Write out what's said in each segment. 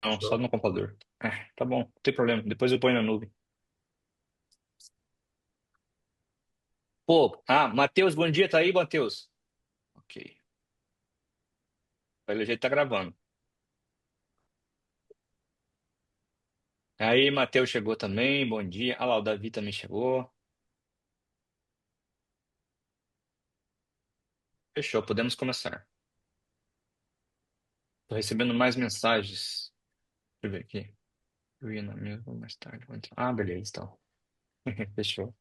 Não, só Só. no computador. Tá bom, não tem problema. Depois eu ponho na nuvem. Pô, Matheus, bom dia, tá aí, Matheus? Ok. Pelo jeito tá gravando. Aí, Matheus chegou também, bom dia. Ah lá, o Davi também chegou. Fechou, podemos começar. Tô recebendo mais mensagens. Deixa eu ver aqui. Eu ia na minha mais tarde. Vou entrar. Beleza, então. Fechou.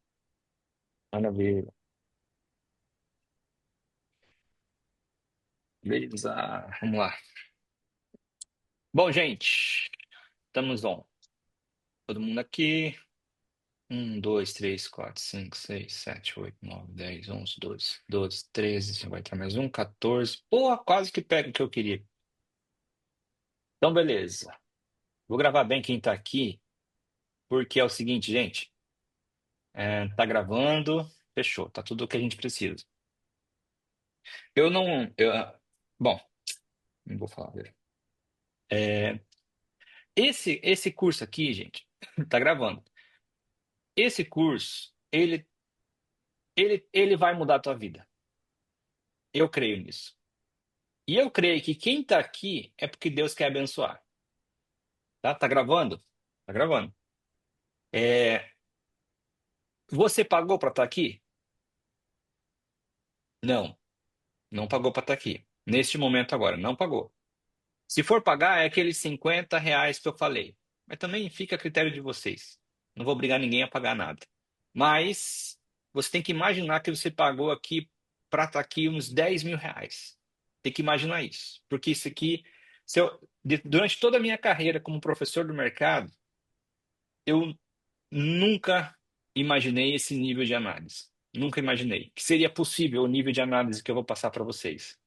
Maravilha. Beleza. Vamos lá. Bom, gente, estamos on. Todo mundo aqui. 1, 2, 3, 4, 5, 6, 7, 8, 9, 10, 11, 12, 13. Vai entrar mais um, 14. Pô, quase que pega o que eu queria. Então, beleza. Vou gravar bem quem tá aqui, porque é o seguinte, gente. Tá gravando, fechou. Tá tudo o que a gente precisa. Eu não. Bom, não vou falar. É, esse curso aqui, gente, tá gravando. Esse curso, ele vai mudar a tua vida. Eu creio nisso. E eu creio que quem tá aqui é porque Deus quer abençoar. Tá? Tá gravando? Tá gravando. É, você pagou para estar aqui? Não, não pagou para estar aqui. Neste momento agora, não pagou. Se for pagar, é aqueles R$ 50 que eu falei. Mas também fica a critério de vocês. Não vou obrigar ninguém a pagar nada. Mas você tem que imaginar que você pagou aqui para estar aqui uns R$ 10.000. Tem que imaginar isso. Porque isso aqui, durante toda a minha carreira como professor do mercado, eu nunca imaginei esse nível de análise. Nunca imaginei que seria possível o nível de análise que eu vou passar para vocês.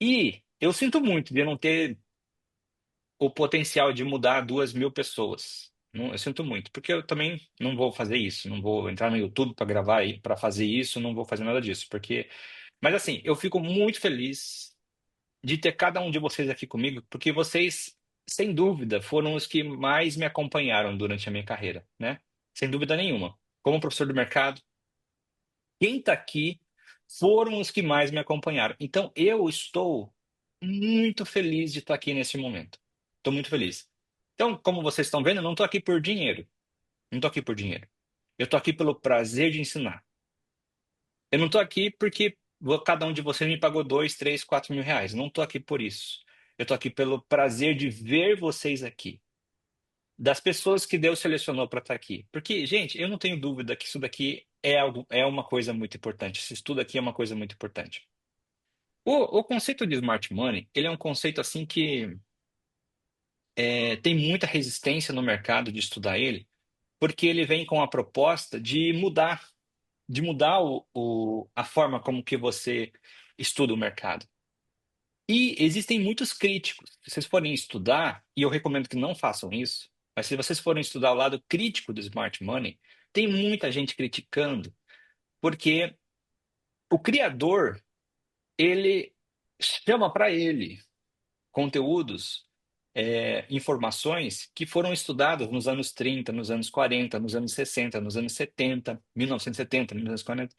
E eu sinto muito de eu não ter o potencial de mudar 2.000 pessoas. Eu sinto muito, porque eu também não vou fazer isso, não vou entrar no YouTube para gravar e para fazer isso, não vou fazer nada disso, porque. Mas assim, eu fico muito feliz de ter cada um de vocês aqui comigo, porque vocês, sem dúvida, foram os que mais me acompanharam durante a minha carreira, né? Sem dúvida nenhuma. Como professor do mercado, quem está aqui foram os que mais me acompanharam. Então, eu estou muito feliz de estar aqui nesse momento. Estou muito feliz. Então, como vocês estão vendo, eu não estou aqui por dinheiro. Não estou aqui por dinheiro. Eu estou aqui pelo prazer de ensinar. Eu não estou aqui porque cada um de vocês me pagou 2, 3, 4 mil reais. Não estou aqui por isso. Eu estou aqui pelo prazer de ver vocês aqui. Das pessoas que Deus selecionou para estar aqui. Porque, gente, eu não tenho dúvida que isso daqui é uma coisa muito importante. Esse estudo aqui é uma coisa muito importante. O conceito de smart money, ele é um conceito assim que tem muita resistência no mercado de estudar ele, porque ele vem com a proposta de mudar a forma como que você estuda o mercado. E existem muitos críticos. Se vocês forem estudar, e eu recomendo que não façam isso, mas se vocês forem estudar o lado crítico do smart money, tem muita gente criticando, porque o criador, ele chama para ele conteúdos, informações que foram estudadas nos anos 30, nos anos 40, nos anos 60, nos anos 70, 1970, 1940.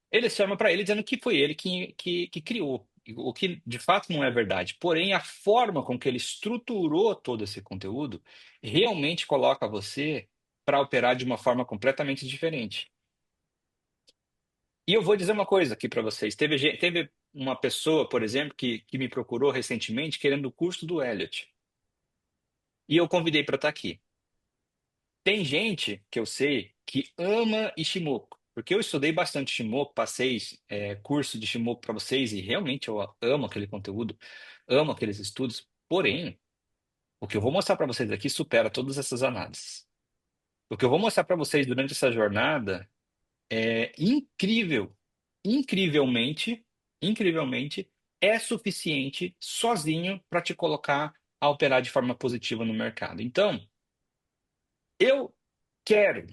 Ele chama para ele dizendo que foi ele que criou, o que de fato não é verdade. Porém, a forma com que ele estruturou todo esse conteúdo realmente coloca você para operar de uma forma completamente diferente. E eu vou dizer uma coisa aqui para vocês. Teve uma pessoa, por exemplo, que me procurou recentemente querendo o curso do Elliott. E eu convidei para estar aqui. Tem gente que eu sei que ama Ishimoku, porque eu estudei bastante Ishimoku, passei curso de Ishimoku para vocês e realmente eu amo aquele conteúdo, amo aqueles estudos. Porém, o que eu vou mostrar para vocês aqui supera todas essas análises. O que eu vou mostrar para vocês durante essa jornada é incrível, incrivelmente, incrivelmente, é suficiente sozinho para te colocar a operar de forma positiva no mercado. Então, eu quero.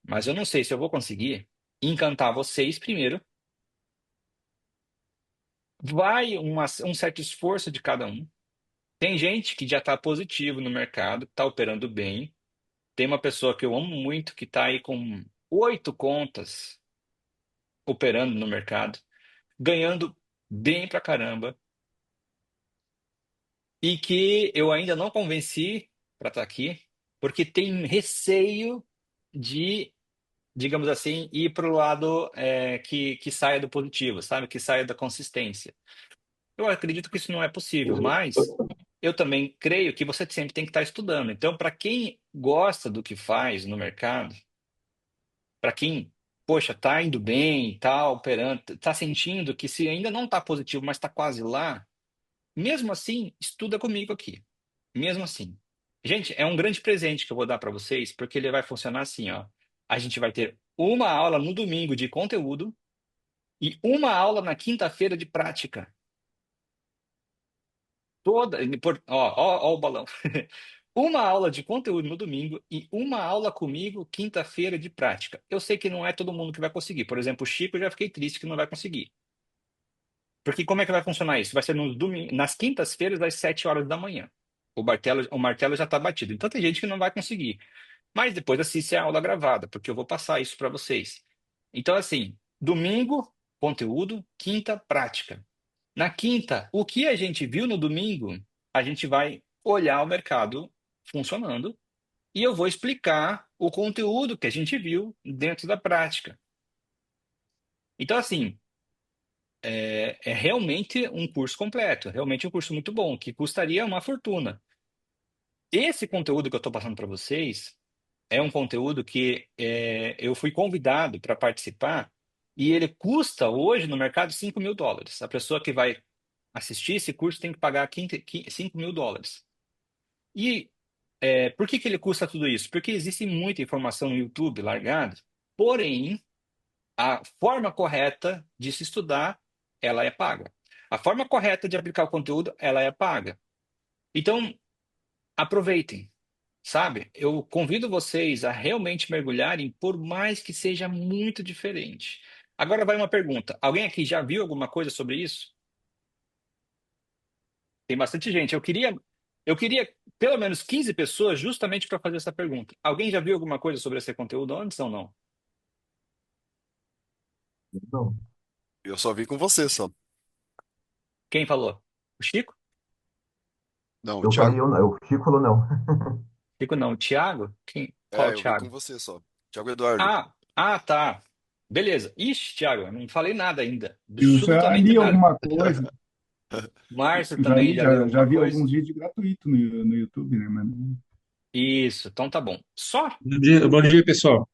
Mas eu não sei se eu vou conseguir encantar vocês primeiro. Vai um certo esforço de cada um. Tem gente que já está positivo no mercado, está operando bem. Tem uma pessoa que eu amo muito que está aí com 8 contas operando no mercado, ganhando bem pra caramba, e que eu ainda não convenci para estar aqui, porque tem receio de, digamos assim, ir para o lado que saia do positivo, sabe? Que saia da consistência. Eu acredito que isso não é possível, mas eu também creio que você sempre tem que estar estudando. Então, para quem gosta do que faz no mercado, para quem, poxa, tá indo bem, tá operando, tá sentindo que se ainda não tá positivo, mas tá quase lá, mesmo assim, estuda comigo aqui. Mesmo assim. Gente, é um grande presente que eu vou dar para vocês, porque ele vai funcionar assim, ó. A gente vai ter uma aula no domingo de conteúdo e uma aula na quinta-feira de prática. Ó, o balão. Uma aula de conteúdo no domingo e uma aula comigo quinta-feira de prática. Eu sei que não é todo mundo que vai conseguir. Por exemplo, o Chico, eu já fiquei triste que não vai conseguir. Porque como é que vai funcionar isso? Vai ser nas quintas-feiras, às 7 horas da manhã. O martelo já está batido. Então tem gente que não vai conseguir. Mas depois assiste a aula gravada, porque eu vou passar isso para vocês. Então, assim, domingo, conteúdo, quinta, prática. Na quinta, o que a gente viu no domingo, a gente vai olhar o mercado funcionando e eu vou explicar o conteúdo que a gente viu dentro da prática. Então, assim, é realmente um curso completo, realmente um curso muito bom, que custaria uma fortuna. Esse conteúdo que eu estou passando para vocês é um conteúdo que eu fui convidado para participar e ele custa hoje no mercado US$ 5.000. A pessoa que vai assistir esse curso tem que pagar US$ 5.000. E por que que ele custa tudo isso? Porque existe muita informação no YouTube largada, porém, a forma correta de se estudar, ela é paga. A forma correta de aplicar o conteúdo, ela é paga. Então, aproveitem. Sabe? Eu convido vocês a realmente mergulharem, por mais que seja muito diferente. Agora vai uma pergunta. Alguém aqui já viu alguma coisa sobre isso? Tem bastante gente. Eu queria pelo menos 15 pessoas justamente para fazer essa pergunta. Alguém já viu alguma coisa sobre esse conteúdo antes ou não? Não. Eu só vim com você, só. Quem falou? O Chico? Não, o Eu falei, Thiago. eu não. O Chico falou não. Chico não, o Thiago? Quem? Qual É, o eu vim com Thiago? você só. Thiago Eduardo. Tá. Beleza. Ixi, Thiago, eu não falei nada ainda. Eu já Absolutamente li nada. alguma coisa, Márcio eu já também li, já leu já alguma vi coisa? alguns vídeos gratuitos no YouTube, né? Mas Isso, então tá bom. Só? Bom dia, pessoal.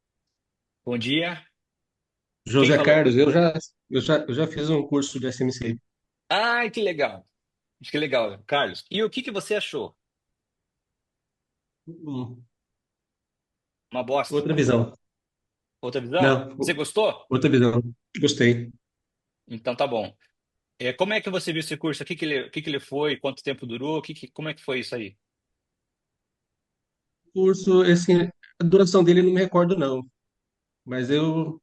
Bom dia. Quem José falou? Carlos, eu já fiz um curso de SMC. Ai, que legal. Que legal, Carlos. E o que que você achou? Hum, Uma bosta. Outra visão. Outra visão? Não, Você gostou? outra visão. Gostei. Então tá bom. Como é que você viu esse curso? O que que ele foi? Quanto tempo durou? Como é que foi isso aí? O curso, assim, a duração dele eu não me recordo, não. Mas eu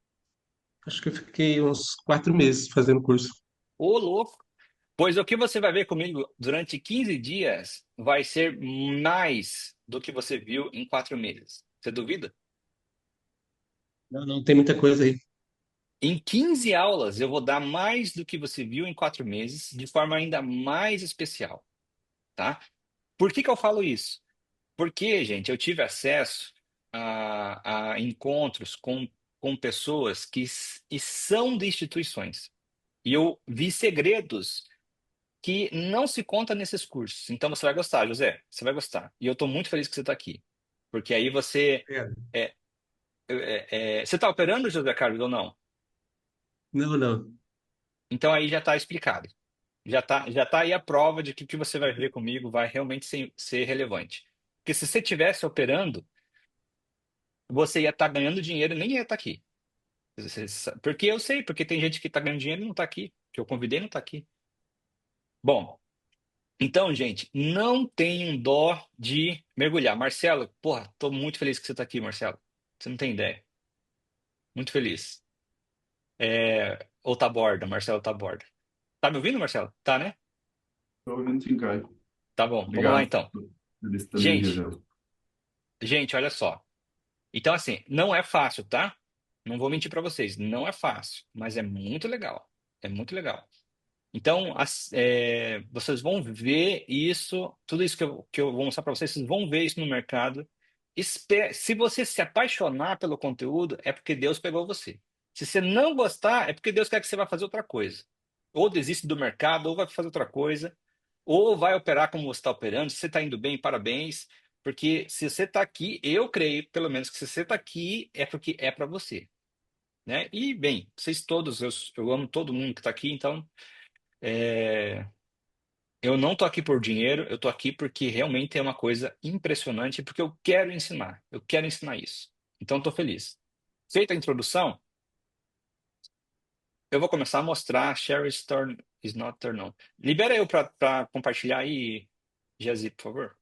acho que eu fiquei uns 4 meses fazendo o curso. Ô, louco. Pois o que você vai ver comigo durante 15 dias vai ser mais do que você viu em 4 meses. Você duvida? Não, não, tem muita coisa aí. Em 15 aulas eu vou dar mais do que você viu em 4 meses, de forma ainda mais especial, tá? Por que que eu falo isso? Porque, gente, eu tive acesso a encontros com pessoas e são de instituições. E eu vi segredos que não se conta nesses cursos. Então você vai gostar, José. Você vai gostar. E eu estou muito feliz que você está aqui. Porque aí você. É. é, você está operando, José Carlos, ou não? Não, não. Então aí já está explicado. Já tá aí a prova de que o que você vai ver comigo vai realmente ser relevante. Porque se você estivesse operando, você ia estar ganhando dinheiro e nem ia estar aqui. Porque eu sei, porque tem gente que está ganhando dinheiro e não está aqui, que eu convidei e não está aqui. Bom, então, gente, não tenham dó de mergulhar. Marcelo, porra, tô muito feliz que você está aqui, Marcelo. Você não tem ideia. Muito feliz. Ou tá borda, Marcelo tá borda. Tá me ouvindo, Marcelo? Tá, né? tô ouvindo sim, cara. Tá bom, vamos lá Obrigado. então. Eles também Gente, revelam. gente, olha só. Então, assim, não é fácil, tá? Não vou mentir para vocês, não é fácil, mas é muito legal. É muito legal. Então, vocês vão ver isso, tudo isso que eu vou mostrar para vocês, vocês vão ver isso no mercado. Se você se apaixonar pelo conteúdo, é porque Deus pegou você. Se você não gostar, é porque Deus quer que você vá fazer outra coisa. Ou desiste do mercado, ou vai fazer outra coisa, ou vai operar como você está operando. Se você está indo bem, parabéns. Porque se você está aqui, eu creio, pelo menos, que se você está aqui, é porque é para você, né? E, bem, vocês todos, eu amo todo mundo que está aqui, então. é, eu não tô aqui por dinheiro, eu tô aqui porque realmente é uma coisa impressionante, porque eu quero ensinar isso. Então, estou feliz. Feita a introdução, eu vou começar a mostrar Share is turn is not turn on. Libera eu para compartilhar aí, Jazi, por favor.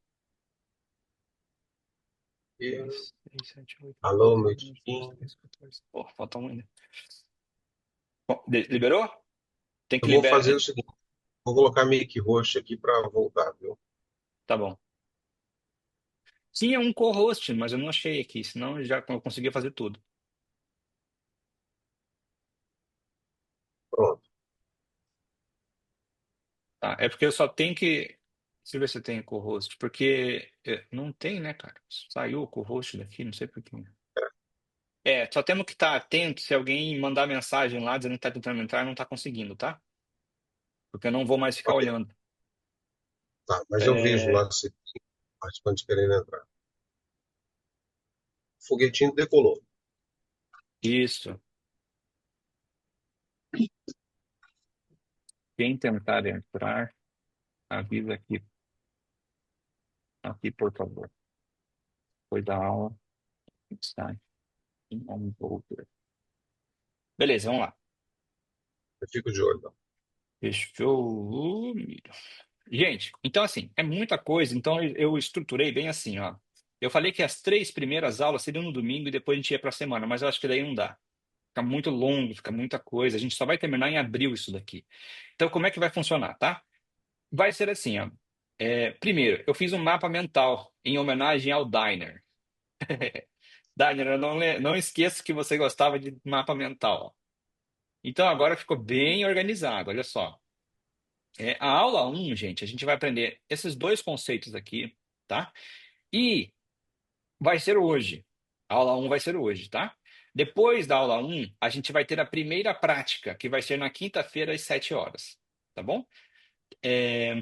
E, 6, 6, 7, 8, 9, alô, meu 10, 11, time. 13, 14. Pô, falta um ainda. Bom, liberou? Tem que Eu vou liberar. fazer o seguinte: vou colocar make roxo aqui para voltar, viu? Tá bom. Tinha um co-host, mas eu não achei aqui, senão eu conseguia fazer tudo. Pronto. Tá, é porque eu só tenho que. Deixa eu ver se tem co-host. Porque não tem, né, cara? Saiu o co-host daqui, não sei por quê. Só temos que estar atento se alguém mandar mensagem lá dizendo que está tentando entrar e não está conseguindo, tá? Porque eu não vou mais ficar Ok, olhando. tá. Mas eu vejo É, lá se tem participante querendo entrar. O foguetinho decolou. isso. Quem tentar entrar, avisa aqui, por favor. Foi da aula. Está em envolver. Beleza, vamos lá. Eu fico de olho. Não. Fechou. Gente, então assim, é muita coisa, então eu estruturei bem assim, ó. Eu falei que as 3 primeiras aulas seriam no domingo e depois a gente ia para a semana, mas eu acho que daí não dá. Fica muito longo, fica muita coisa. A gente só vai terminar em abril isso daqui. Então, como é que vai funcionar, tá? Vai ser assim, ó. Primeiro, eu fiz um mapa mental em homenagem ao Diner. Diner, eu não esqueço que você gostava de mapa mental. Ó. Então, agora ficou bem organizado, olha só. A aula um, gente, a gente vai aprender esses dois conceitos aqui, tá? E vai ser hoje. A aula um vai ser hoje, tá? Depois da aula um, a gente vai ter a primeira prática, que vai ser na quinta-feira às 7 horas, tá bom? É,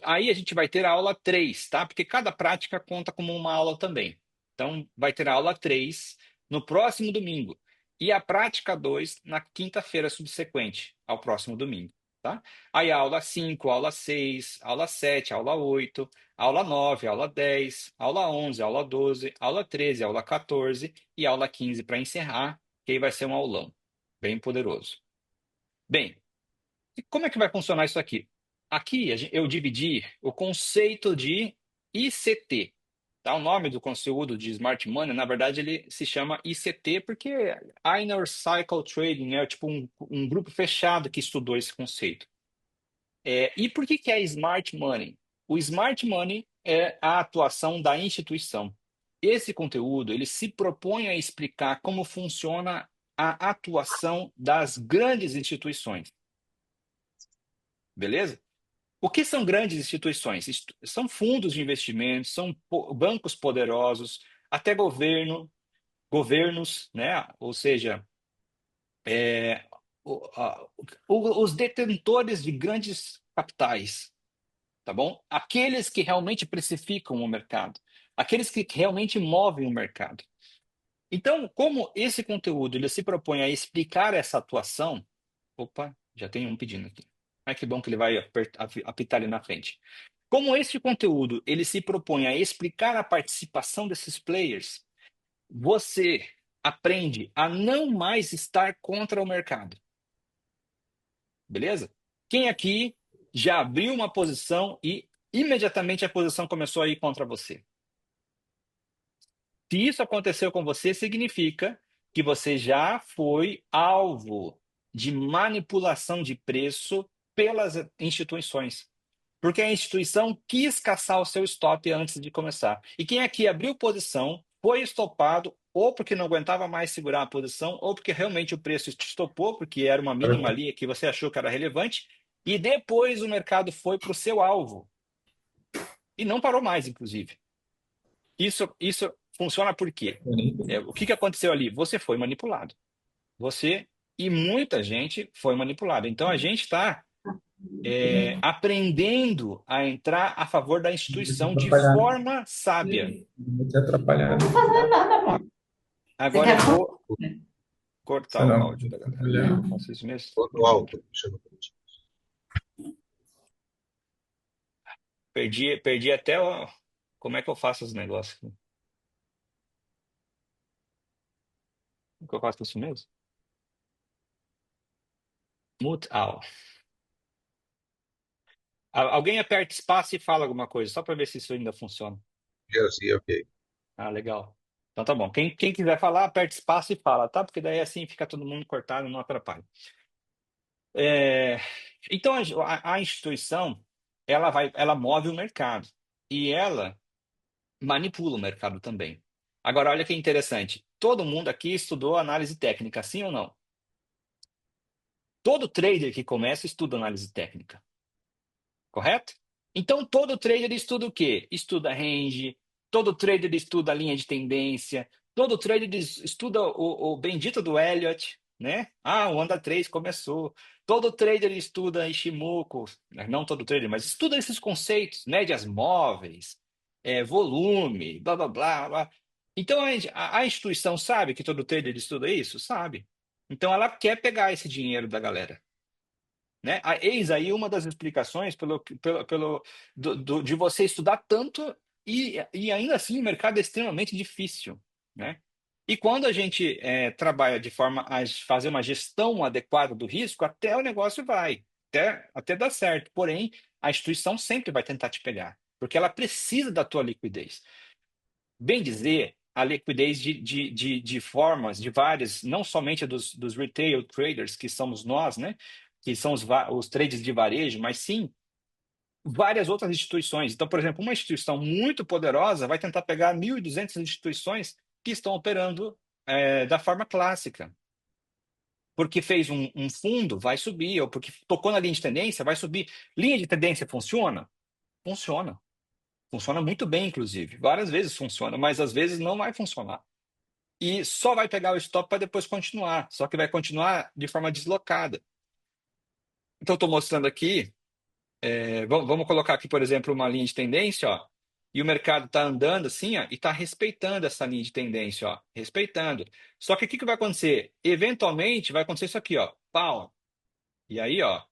Aí a gente vai ter a aula 3, tá? Porque cada prática conta como uma aula também. Então, vai ter a aula 3 no próximo domingo. E a prática 2 na quinta-feira subsequente ao próximo domingo, tá? Aí a aula 5, aula 6, aula 7, aula 8, aula 9, aula 10, aula 11, aula 12, aula 13, aula 14 e aula 15 para encerrar, que aí vai ser um aulão bem poderoso. Bem, e como é que vai funcionar isso aqui? Aqui eu dividi o conceito de ICT. Tá? O nome do conteúdo de Smart Money, na verdade, ele se chama ICT porque Inner Cycle Trading é tipo um grupo fechado que estudou esse conceito. E por que é Smart Money? O Smart Money é a atuação da instituição. Esse conteúdo ele se propõe a explicar como funciona a atuação das grandes instituições. Beleza? O que são grandes instituições? São fundos de investimentos, são bancos poderosos, até governos, né? Ou seja, é, os detentores de grandes capitais, tá bom? Aqueles que realmente precificam o mercado, aqueles que realmente movem o mercado. Então, como esse conteúdo ele se propõe a explicar essa atuação, opa, já tem um pedindo aqui. Ai, que bom que ele vai apitar ali na frente. Como este conteúdo ele se propõe a explicar a participação desses players, você aprende a não mais estar contra o mercado, beleza? Quem aqui já abriu uma posição e imediatamente a posição começou a ir contra você? Se isso aconteceu com você, significa que você já foi alvo de manipulação de preço pelas instituições. Porque a instituição quis caçar o seu stop antes de começar. E quem aqui abriu posição foi estopado, ou porque não aguentava mais segurar a posição, ou porque realmente o preço te estopou, porque era uma mínima ali que você achou que era relevante, e depois o mercado foi para o seu alvo. E não parou mais, inclusive. Isso funciona por quê? O que aconteceu ali? Você foi manipulado. Você e muita gente foi manipulada. Então a gente está aprendendo a entrar a favor da instituição de Atrapalhar. forma sábia. Vou te atrapalhar. Não tô fazendo nada, amor. Agora eu vou Você cortar o não. áudio da galera. Atrapalhar. Eu faço isso mesmo. Todo alto. Chama pra gente. Perdi até como é que eu faço os negócios. Como é que eu faço isso mesmo? Mute all. Alguém aperta espaço e fala alguma coisa, só para ver se isso ainda funciona. Yes, yeah, ok. Ah, legal. Então tá bom. Quem quiser falar, aperta espaço e fala, tá? Porque daí assim fica todo mundo cortado, não atrapalha. Então a instituição ela move o mercado e ela manipula o mercado também. Agora, olha que interessante. Todo mundo aqui estudou análise técnica, sim ou não? Todo trader que começa estuda análise técnica, correto? Então, todo trader estuda o quê? Estuda range, todo trader estuda a linha de tendência, todo trader estuda o bendito do Elliott, né? Ah, o Onda 3 começou. Todo trader estuda Ishimoku, não todo trader, mas estuda esses conceitos, médias móveis, volume, blá, blá, blá, blá. Então, a instituição sabe que todo trader estuda isso? Sabe. Então, ela quer pegar esse dinheiro da galera. Né? Eis aí uma das explicações de você estudar tanto e ainda assim o mercado é extremamente difícil, né? E quando a gente trabalha de forma a fazer uma gestão adequada do risco, até o negócio vai, até dar certo. Porém, a instituição sempre vai tentar te pegar, porque ela precisa da tua liquidez. Bem dizer, a liquidez de formas, de várias, não somente dos retail traders, que somos nós, né? Que são os trades de varejo, mas sim várias outras instituições. Então, por exemplo, uma instituição muito poderosa vai tentar pegar 1.200 instituições que estão operando da forma clássica. Porque fez um fundo, vai subir, ou porque tocou na linha de tendência, vai subir. Linha de tendência funciona? Funciona. Funciona muito bem, inclusive. Várias vezes funciona, mas às vezes não vai funcionar. E só vai pegar o stop para depois continuar. Só que vai continuar de forma deslocada. Então, estou mostrando aqui. Vamos colocar aqui, por exemplo, uma linha de tendência, ó, e o mercado está andando assim, ó, e está respeitando essa linha de tendência, ó, respeitando. Só que o que vai acontecer? Eventualmente vai acontecer isso aqui, ó, pau. E aí, ó,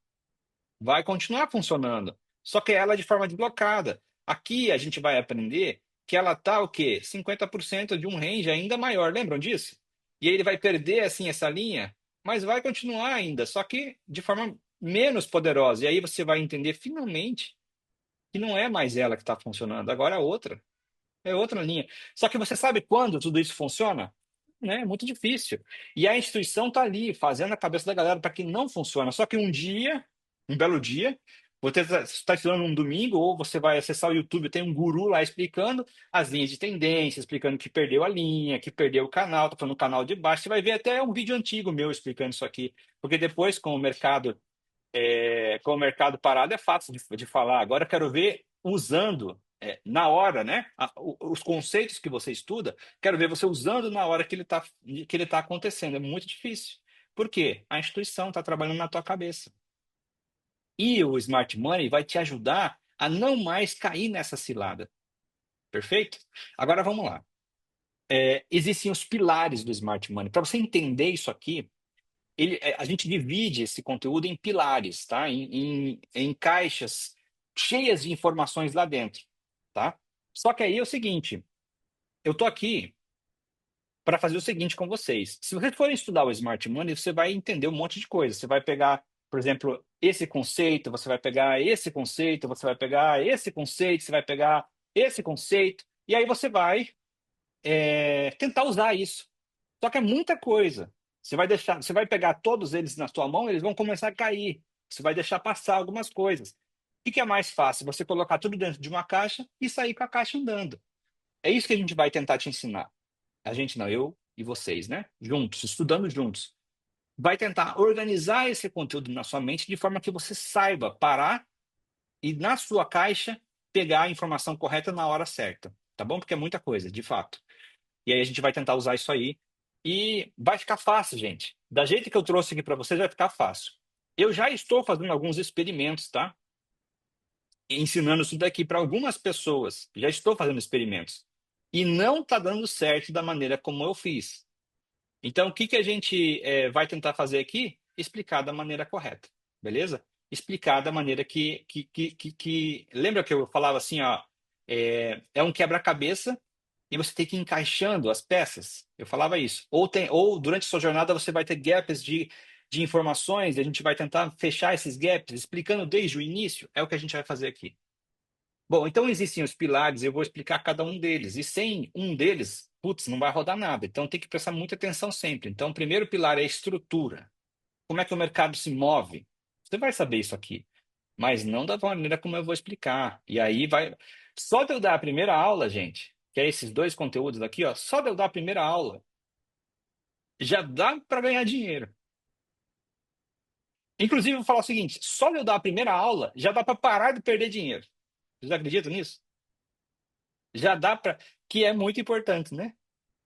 vai continuar funcionando. Só que ela de forma deslocada. Aqui a gente vai aprender que ela está o quê? 50% de um range ainda maior. Lembram disso? E aí ele vai perder assim essa linha, mas vai continuar ainda, só que de forma menos poderosa. E aí você vai entender finalmente que não é mais ela que está funcionando, agora é outra. É outra linha. Só que você sabe quando tudo isso funciona? Né? É muito difícil. E a instituição está ali, fazendo a cabeça da galera para que não funcione. Só que um dia, um belo dia, você está estudando um domingo, ou você vai acessar o YouTube, tem um guru lá explicando as linhas de tendência, explicando que perdeu a linha, que perdeu o canal, está falando no canal de baixo. Você vai ver até um vídeo antigo meu explicando isso aqui. Porque depois, com o mercado parado, é fácil de falar. Agora eu quero ver usando na hora, né? Os conceitos que você estuda, quero ver você usando na hora que ele tá acontecendo. É muito difícil. Por quê? A instituição está trabalhando na tua cabeça. E o Smart Money vai te ajudar a não mais cair nessa cilada. Perfeito? Agora vamos lá. Existem os pilares do Smart Money. Para você entender isso aqui, a gente divide esse conteúdo em pilares, tá? Em caixas cheias de informações lá dentro, tá? Só que aí é o seguinte, eu tô aqui para fazer o seguinte com vocês. Se vocês forem estudar o Smart Money, você vai entender um monte de coisa. Você vai pegar, por exemplo, esse conceito, você vai pegar esse conceito, você vai pegar esse conceito, você vai pegar esse conceito, e aí você vai tentar usar isso. Só que é muita coisa. Você vai pegar todos eles na sua mão, eles vão começar a cair. Você vai deixar passar algumas coisas. que é mais fácil? Você colocar tudo dentro de uma caixa e sair com a caixa andando. É isso que a gente vai tentar te ensinar. A gente não, eu e vocês, né? Juntos, estudando juntos. Vai tentar organizar esse conteúdo na sua mente de forma que você saiba parar e na sua caixa pegar a informação correta na hora certa, tá bom? Porque é muita coisa, de fato. E aí a gente vai tentar usar isso aí e vai ficar fácil, gente. Da jeito que eu trouxe aqui para vocês, vai ficar fácil. Eu já estou fazendo alguns experimentos, tá? Ensinando isso daqui para algumas pessoas. Já estou fazendo experimentos. E não está dando certo da maneira como eu fiz. Então, o que que a gente vai tentar fazer aqui? Explicar da maneira correta, beleza? Explicar da maneira que... Lembra que eu falava assim, ó, é um quebra-cabeça e você tem que ir encaixando as peças. Eu falava isso. Ou durante a sua jornada você vai ter gaps de informações e a gente vai tentar fechar esses gaps, explicando desde o início. É o que a gente vai fazer aqui. Bom, então existem os pilares, eu vou explicar cada um deles. E sem um deles, putz, não vai rodar nada. Então tem que prestar muita atenção sempre. Então, o primeiro pilar é a estrutura. Como é que o mercado se move? Você vai saber isso aqui, mas não da maneira como eu vou explicar. E aí vai. Só de eu dar a primeira aula, gente, que é esses dois conteúdos aqui, ó, só de eu dar a primeira aula, já dá para ganhar dinheiro. Inclusive, eu vou falar o seguinte: só de eu dar a primeira aula, já dá para parar de perder dinheiro. Vocês acreditam nisso? Já dá para. Que é muito importante, né?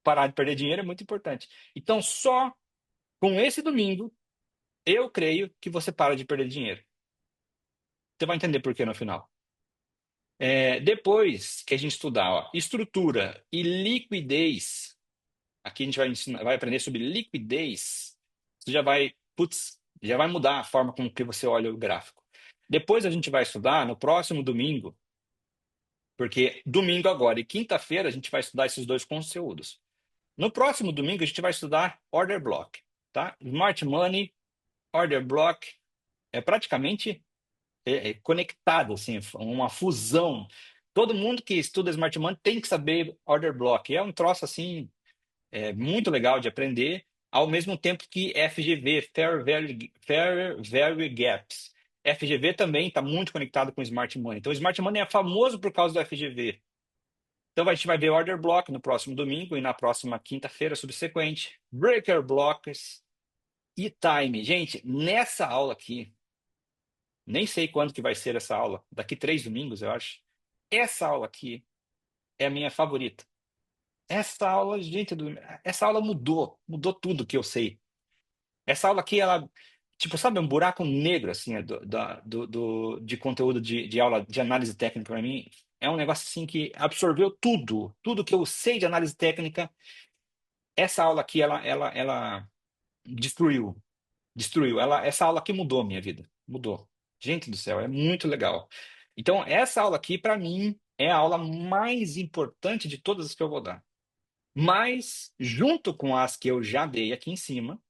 Parar de perder dinheiro é muito importante. Então, só com esse domingo, eu creio que você para de perder dinheiro. Você vai entender por quê no final. Depois que a gente estudar, ó, estrutura e liquidez, aqui a gente vai aprender sobre liquidez, você já vai, putz, já vai mudar a forma com que você olha o gráfico. Depois a gente vai estudar no próximo domingo, porque domingo agora e quinta-feira a gente vai estudar esses dois conteúdos. No próximo domingo, a gente vai estudar order block, tá? Smart Money, order block, é praticamente conectado, assim, uma fusão. Todo mundo que estuda Smart Money tem que saber order block. É um troço, assim, muito legal de aprender, ao mesmo tempo que FGV, Fair Value Gaps. FGV também está muito conectado com Smart Money. Então, o Smart Money é famoso por causa do FGV. Então, a gente vai ver order block no próximo domingo e na próxima quinta-feira subsequente. Breaker blocks e time. Gente, nessa aula aqui, nem sei quando que vai ser essa aula. Daqui 3 domingos, eu acho. Essa aula aqui é a minha favorita. Essa aula, gente, essa aula mudou tudo que eu sei. Essa aula aqui, ela, tipo, sabe, um buraco negro, assim, de conteúdo de aula de análise técnica para mim. É um negócio, assim, que absorveu tudo que eu sei de análise técnica. Essa aula aqui, ela destruiu, destruiu. Essa aula aqui mudou a minha vida, mudou. Gente do céu, é muito legal. Então, essa aula aqui, para mim, é a aula mais importante de todas as que eu vou dar. Mas, junto com as que eu já dei aqui em cima,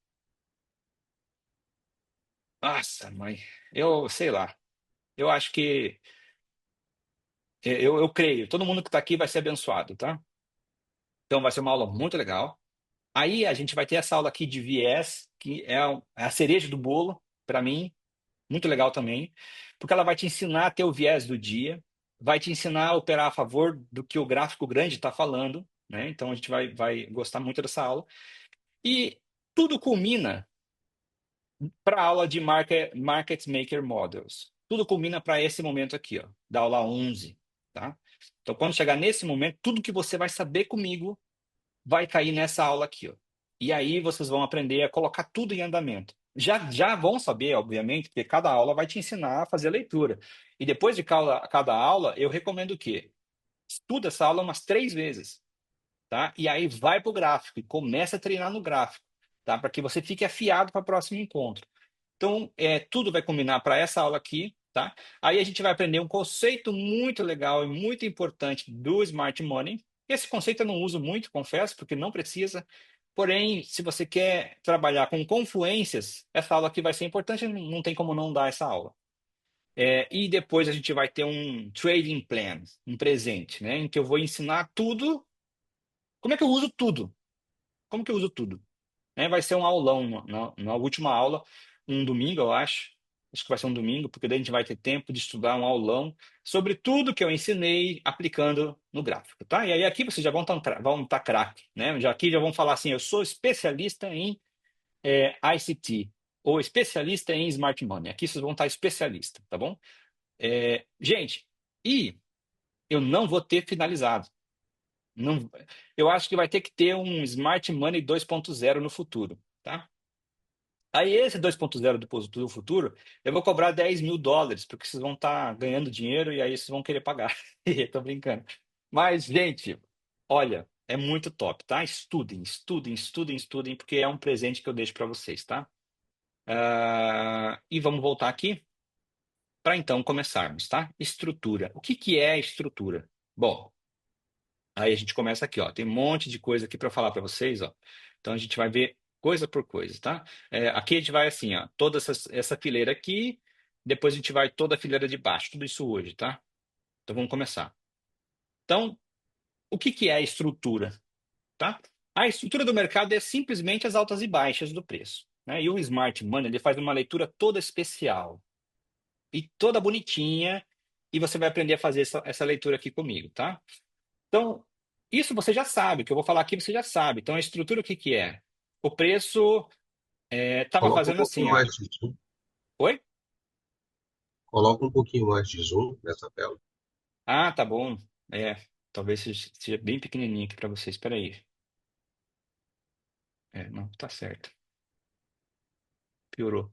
nossa, mãe, eu sei lá. Eu acho que, eu creio, todo mundo que está aqui vai ser abençoado, tá? Então, vai ser uma aula muito legal. Aí, a gente vai ter essa aula aqui de viés, que é a cereja do bolo, para mim. Muito legal também, porque ela vai te ensinar a ter o viés do dia, vai te ensinar a operar a favor do que o gráfico grande está falando, né? Então a gente vai gostar muito dessa aula. E tudo culmina para a aula de Market Maker Models. Tudo culmina para esse momento aqui, ó, da aula 11, tá? Então quando chegar nesse momento, tudo que você vai saber comigo vai cair nessa aula aqui, ó. E aí vocês vão aprender a colocar tudo em andamento. Já vão saber, obviamente, porque cada aula vai te ensinar a fazer leitura. E depois de cada aula, eu recomendo o quê? Estuda essa aula umas 3 vezes, tá? E aí vai para o gráfico e começa a treinar no gráfico, tá? Para que você fique afiado para o próximo encontro. Então, tudo vai combinar para essa aula aqui, tá? Aí a gente vai aprender um conceito muito legal e muito importante do Smart Money. Esse conceito eu não uso muito, confesso, porque não precisa. Porém, se você quer trabalhar com confluências, essa aula aqui vai ser importante, não tem como não dar essa aula. E depois a gente vai ter um trading plan, um presente, né? Em que eu vou ensinar tudo. Como é que eu uso tudo? Como que eu uso tudo? Vai ser um aulão na última aula, um domingo, eu acho. acho que vai ser um domingo, porque daí a gente vai ter tempo de estudar um aulão sobre tudo que eu ensinei aplicando no gráfico, tá? E aí aqui vocês já vão tá craque, né? Já vão falar assim, eu sou especialista em ICT, ou especialista em Smart Money. Aqui vocês vão estar especialista, tá bom? Gente, e eu não vou ter finalizado. Não, eu acho que vai ter que ter um Smart Money 2.0 no futuro, tá? Aí esse 2.0 do futuro, eu vou cobrar US$ 10.000, porque vocês vão estar ganhando dinheiro e aí vocês vão querer pagar. Tô brincando. Mas, gente, olha, é muito top, tá? Estudem, estudem, estudem, estudem, porque é um presente que eu deixo para vocês, tá? E vamos voltar aqui para então começarmos, tá? Estrutura. O que que é estrutura? Bom, aí a gente começa aqui, ó. Tem um monte de coisa aqui para falar para vocês, ó. Então a gente vai ver coisa por coisa, tá? Aqui a gente vai assim, ó. Toda essa fileira aqui, depois a gente vai toda a fileira de baixo, tudo isso hoje, tá? Então vamos começar. Então, o que que é a estrutura, tá? A estrutura do mercado é simplesmente as altas e baixas do preço, né? E o Smart Money, ele faz uma leitura toda especial e toda bonitinha, e você vai aprender a fazer essa leitura aqui comigo, tá? Então, isso você já sabe, o que eu vou falar aqui você já sabe. Então, a estrutura o que que é? O preço estava Coloca um fazendo assim, pouquinho ó. mais de zoom. Oi? Coloca um pouquinho mais de zoom nessa tela. Ah, tá bom. Talvez seja bem pequenininho aqui para vocês. Espera aí. Não, tá certo. Piorou.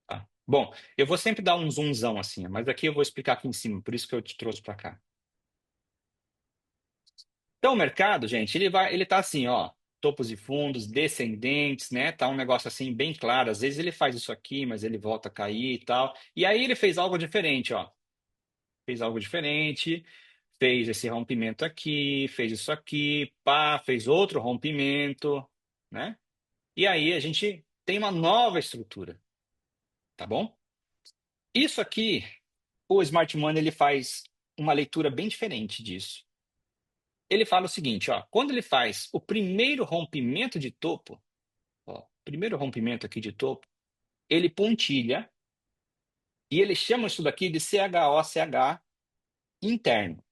Tá. Bom, eu vou sempre dar um zoomzão assim, mas aqui eu vou explicar aqui em cima, por isso que eu te trouxe para cá. Então, o mercado, gente, ele tá assim, ó, topos e fundos, descendentes, né? Tá um negócio assim bem claro. Às vezes ele faz isso aqui, mas ele volta a cair e tal. E aí ele fez algo diferente, ó. Fez algo diferente, fez esse rompimento aqui, fez isso aqui, pá, fez outro rompimento, né? E aí a gente tem uma nova estrutura, tá bom? Isso aqui, o Smart Money ele faz uma leitura bem diferente disso. Ele fala o seguinte, ó, quando ele faz o primeiro rompimento de topo, ó, primeiro rompimento aqui de topo, ele pontilha e ele chama isso daqui de CHOCH interno,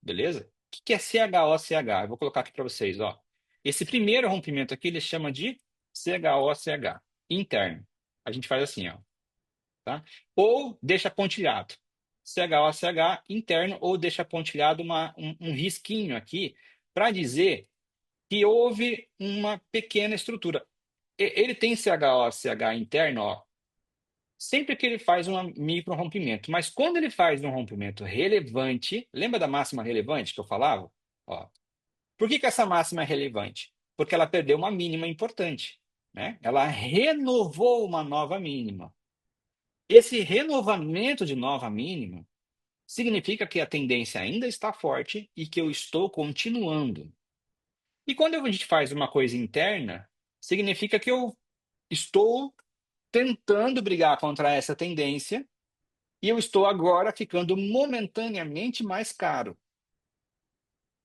beleza? O que é CHOCH? Eu vou colocar aqui para vocês, ó. Esse primeiro rompimento aqui ele chama de CHOCH interno. A gente faz assim, ó, tá? Ou deixa pontilhado. CHOCH interno ou deixa pontilhado um risquinho aqui para dizer que houve uma pequena estrutura. Ele tem CHOCH interno, ó, sempre que ele faz um micro rompimento. Mas quando ele faz um rompimento relevante, lembra da máxima relevante que eu falava? Ó, por que que essa máxima é relevante? Porque ela perdeu uma mínima importante, né? Ela renovou uma nova mínima. Esse renovamento de nova mínima significa que a tendência ainda está forte e que eu estou continuando. E quando a gente faz uma coisa interna, significa que eu estou tentando brigar contra essa tendência e eu estou agora ficando momentaneamente mais caro,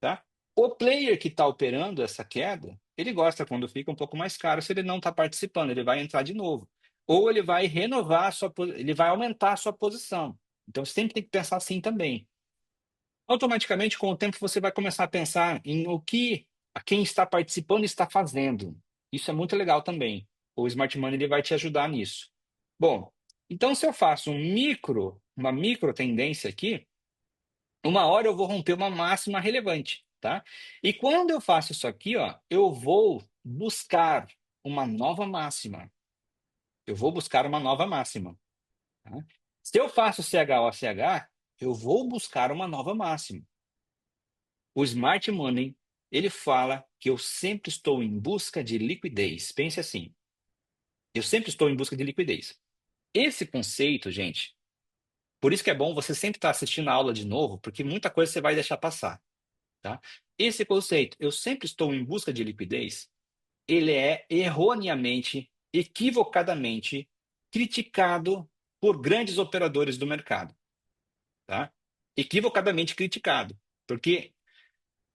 tá? O player que está operando essa queda, ele gosta quando fica um pouco mais caro se ele não está participando, ele vai entrar de novo. Ou ele vai renovar ele vai aumentar a sua posição. Então você sempre tem que pensar assim também. Automaticamente, com o tempo, você vai começar a pensar em o que quem está participando está fazendo. Isso é muito legal também. O Smart Money ele vai te ajudar nisso. Bom, então se eu faço uma micro tendência aqui, uma hora eu vou romper uma máxima relevante, tá? E quando eu faço isso aqui, ó, eu vou buscar uma nova máxima. Eu vou buscar uma nova máxima, tá? Se eu faço CHOCH, eu vou buscar uma nova máxima. O Smart Money, ele fala que eu sempre estou em busca de liquidez. Pense assim, eu sempre estou em busca de liquidez. Esse conceito, gente, por isso que é bom você sempre estar assistindo a aula de novo, porque muita coisa você vai deixar passar, tá? Esse conceito, eu sempre estou em busca de liquidez, ele é erroneamente, equivocadamente criticado por grandes operadores do mercado, tá? Equivocadamente criticado, porque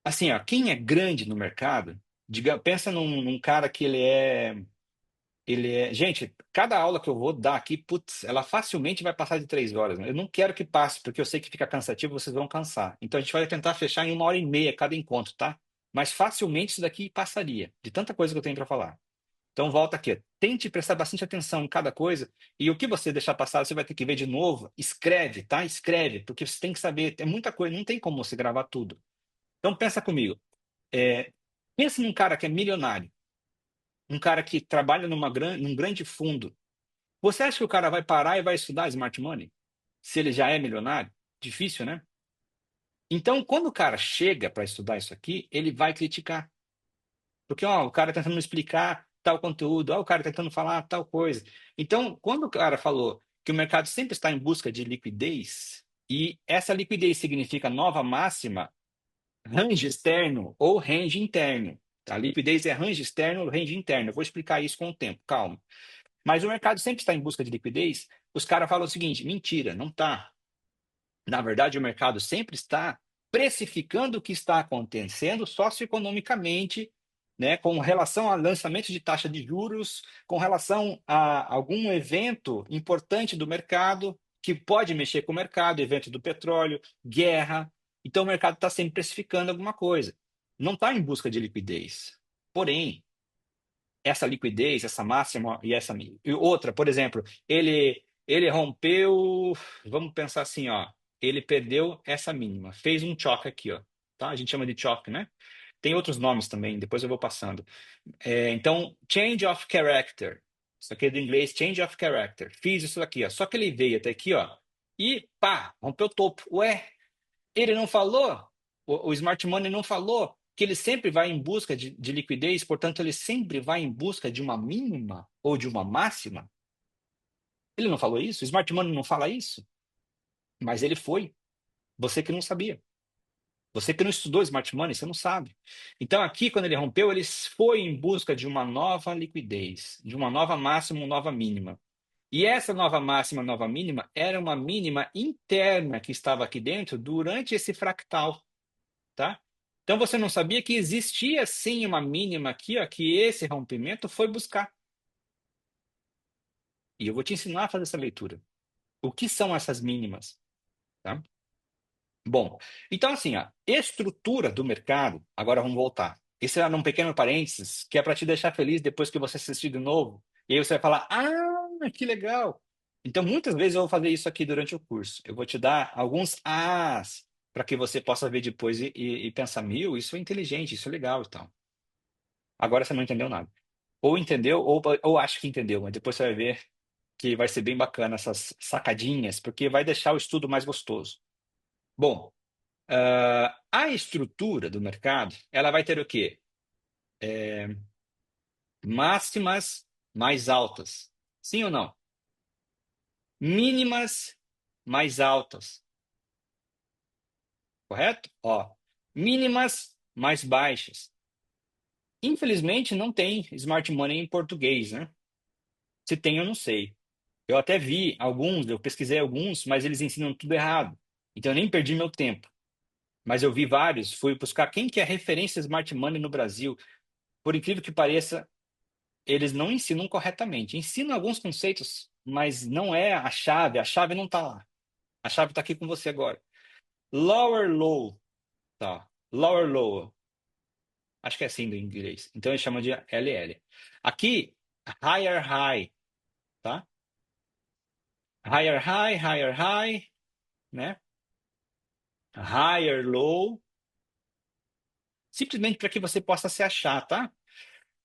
assim, ó, quem é grande no mercado, pensa num cara que ele é. Gente, cada aula que eu vou dar aqui, putz, ela facilmente vai passar de 3 horas, né? Eu não quero que passe, porque eu sei que fica cansativo, vocês vão cansar. Então a gente vai tentar fechar em 1 hora e meia cada encontro, tá? Mas facilmente isso daqui passaria, de tanta coisa que eu tenho para falar. Então volta aqui, tente prestar bastante atenção em cada coisa, e o que você deixar passar, você vai ter que ver de novo. Escreve, tá? Escreve, porque você tem que saber, é muita coisa, não tem como você gravar tudo. Então pensa comigo. É, pensa num cara que é milionário, um cara que trabalha num grande fundo. Você acha que o cara vai parar e vai estudar Smart Money? Se ele já é milionário? Difícil, né? Então, quando o cara chega para estudar isso aqui, ele vai criticar. Porque, ó, o cara tá tentando explicar tal conteúdo, ó, o cara tá tentando falar tal coisa. Então, quando o cara falou que o mercado sempre está em busca de liquidez, e essa liquidez significa nova máxima, range externo ou range interno. A liquidez é range externo ou range interno. Eu vou explicar isso com o tempo, calma. Mas o mercado sempre está em busca de liquidez. Os caras falam o seguinte: mentira, não está. Na verdade, o mercado sempre está precificando o que está acontecendo socioeconomicamente, né, com relação ao lançamento de taxa de juros, com relação a algum evento importante do mercado que pode mexer com o mercado, evento do petróleo, guerra. Então, o mercado está sempre precificando alguma coisa. Não está em busca de liquidez. Porém, essa liquidez, essa máxima e outra, por exemplo, ele rompeu, vamos pensar assim, ó, ele perdeu essa mínima, fez um choque aqui, ó, tá? A gente chama de choque, né? Tem outros nomes também, depois eu vou passando. Então, change of character. Isso aqui é do inglês, change of character. Fiz isso aqui, ó. Só que ele veio até aqui, ó, e pá, rompeu o topo. Ué, ele não falou, o Smart Money não falou que ele sempre vai em busca de liquidez, portanto, ele sempre vai em busca de uma mínima ou de uma máxima? Ele não falou isso? O Smart Money não fala isso? Mas ele foi. Você que não sabia. Você que não estudou Smart Money, você não sabe. Então, aqui, quando ele rompeu, ele foi em busca de uma nova liquidez, de uma nova máxima, uma nova mínima. E essa nova máxima, nova mínima, era uma mínima interna que estava aqui dentro durante esse fractal. Tá? Então você não sabia que existia sim uma mínima aqui, ó, que esse rompimento foi buscar. E eu vou te ensinar a fazer essa leitura. O que são essas mínimas? Tá? Bom, então assim, a estrutura do mercado, agora vamos voltar. Esse era um pequeno parênteses que é para te deixar feliz depois que você assistir de novo. E aí você vai falar, que legal. Então muitas vezes eu vou fazer isso aqui durante o curso. Eu vou te dar alguns as para que você possa ver depois e pensar, isso é inteligente, isso é legal e tal. Agora você não entendeu nada. Ou entendeu, ou acha que entendeu, mas depois você vai ver que vai ser bem bacana essas sacadinhas, porque vai deixar o estudo mais gostoso. Bom, a estrutura do mercado, ela vai ter o quê? Máximas mais altas. Sim ou não? Mínimas mais altas. Correto? Ó, mínimas mais baixas. Infelizmente, não tem smart money em português, né? Se tem, eu não sei. Eu até vi alguns, eu pesquisei alguns, mas eles ensinam tudo errado. Então eu nem perdi meu tempo. Mas eu vi vários, fui buscar quem que é referência Smart Money no Brasil. Por incrível que pareça, eles não ensinam corretamente. Ensinam alguns conceitos, mas não é a chave não está lá. A chave está aqui com você agora. Lower low, tá? Lower low, acho que é assim do inglês. Então eles chamam de LL. Aqui, higher high, tá? Higher high, né? Higher low, simplesmente para que você possa se achar, tá?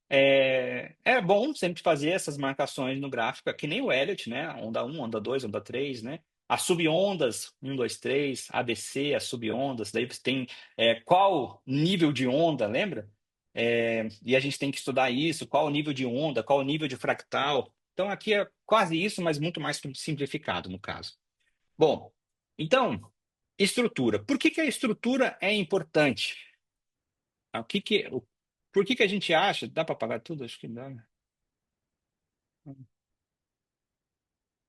É bom sempre fazer essas marcações no gráfico, é que nem o Elliott, né? Onda um, onda 2, onda 3, né? As subondas, um, 2, 3, ABC, as subondas, daí você tem qual nível de onda, lembra? E a gente tem que estudar isso, qual o nível de onda, qual o nível de fractal. Então aqui é quase isso, mas muito mais simplificado no caso. Bom, então, estrutura. Por que que a estrutura é importante? Por que que a gente acha? Dá para pagar tudo? Acho que dá, né?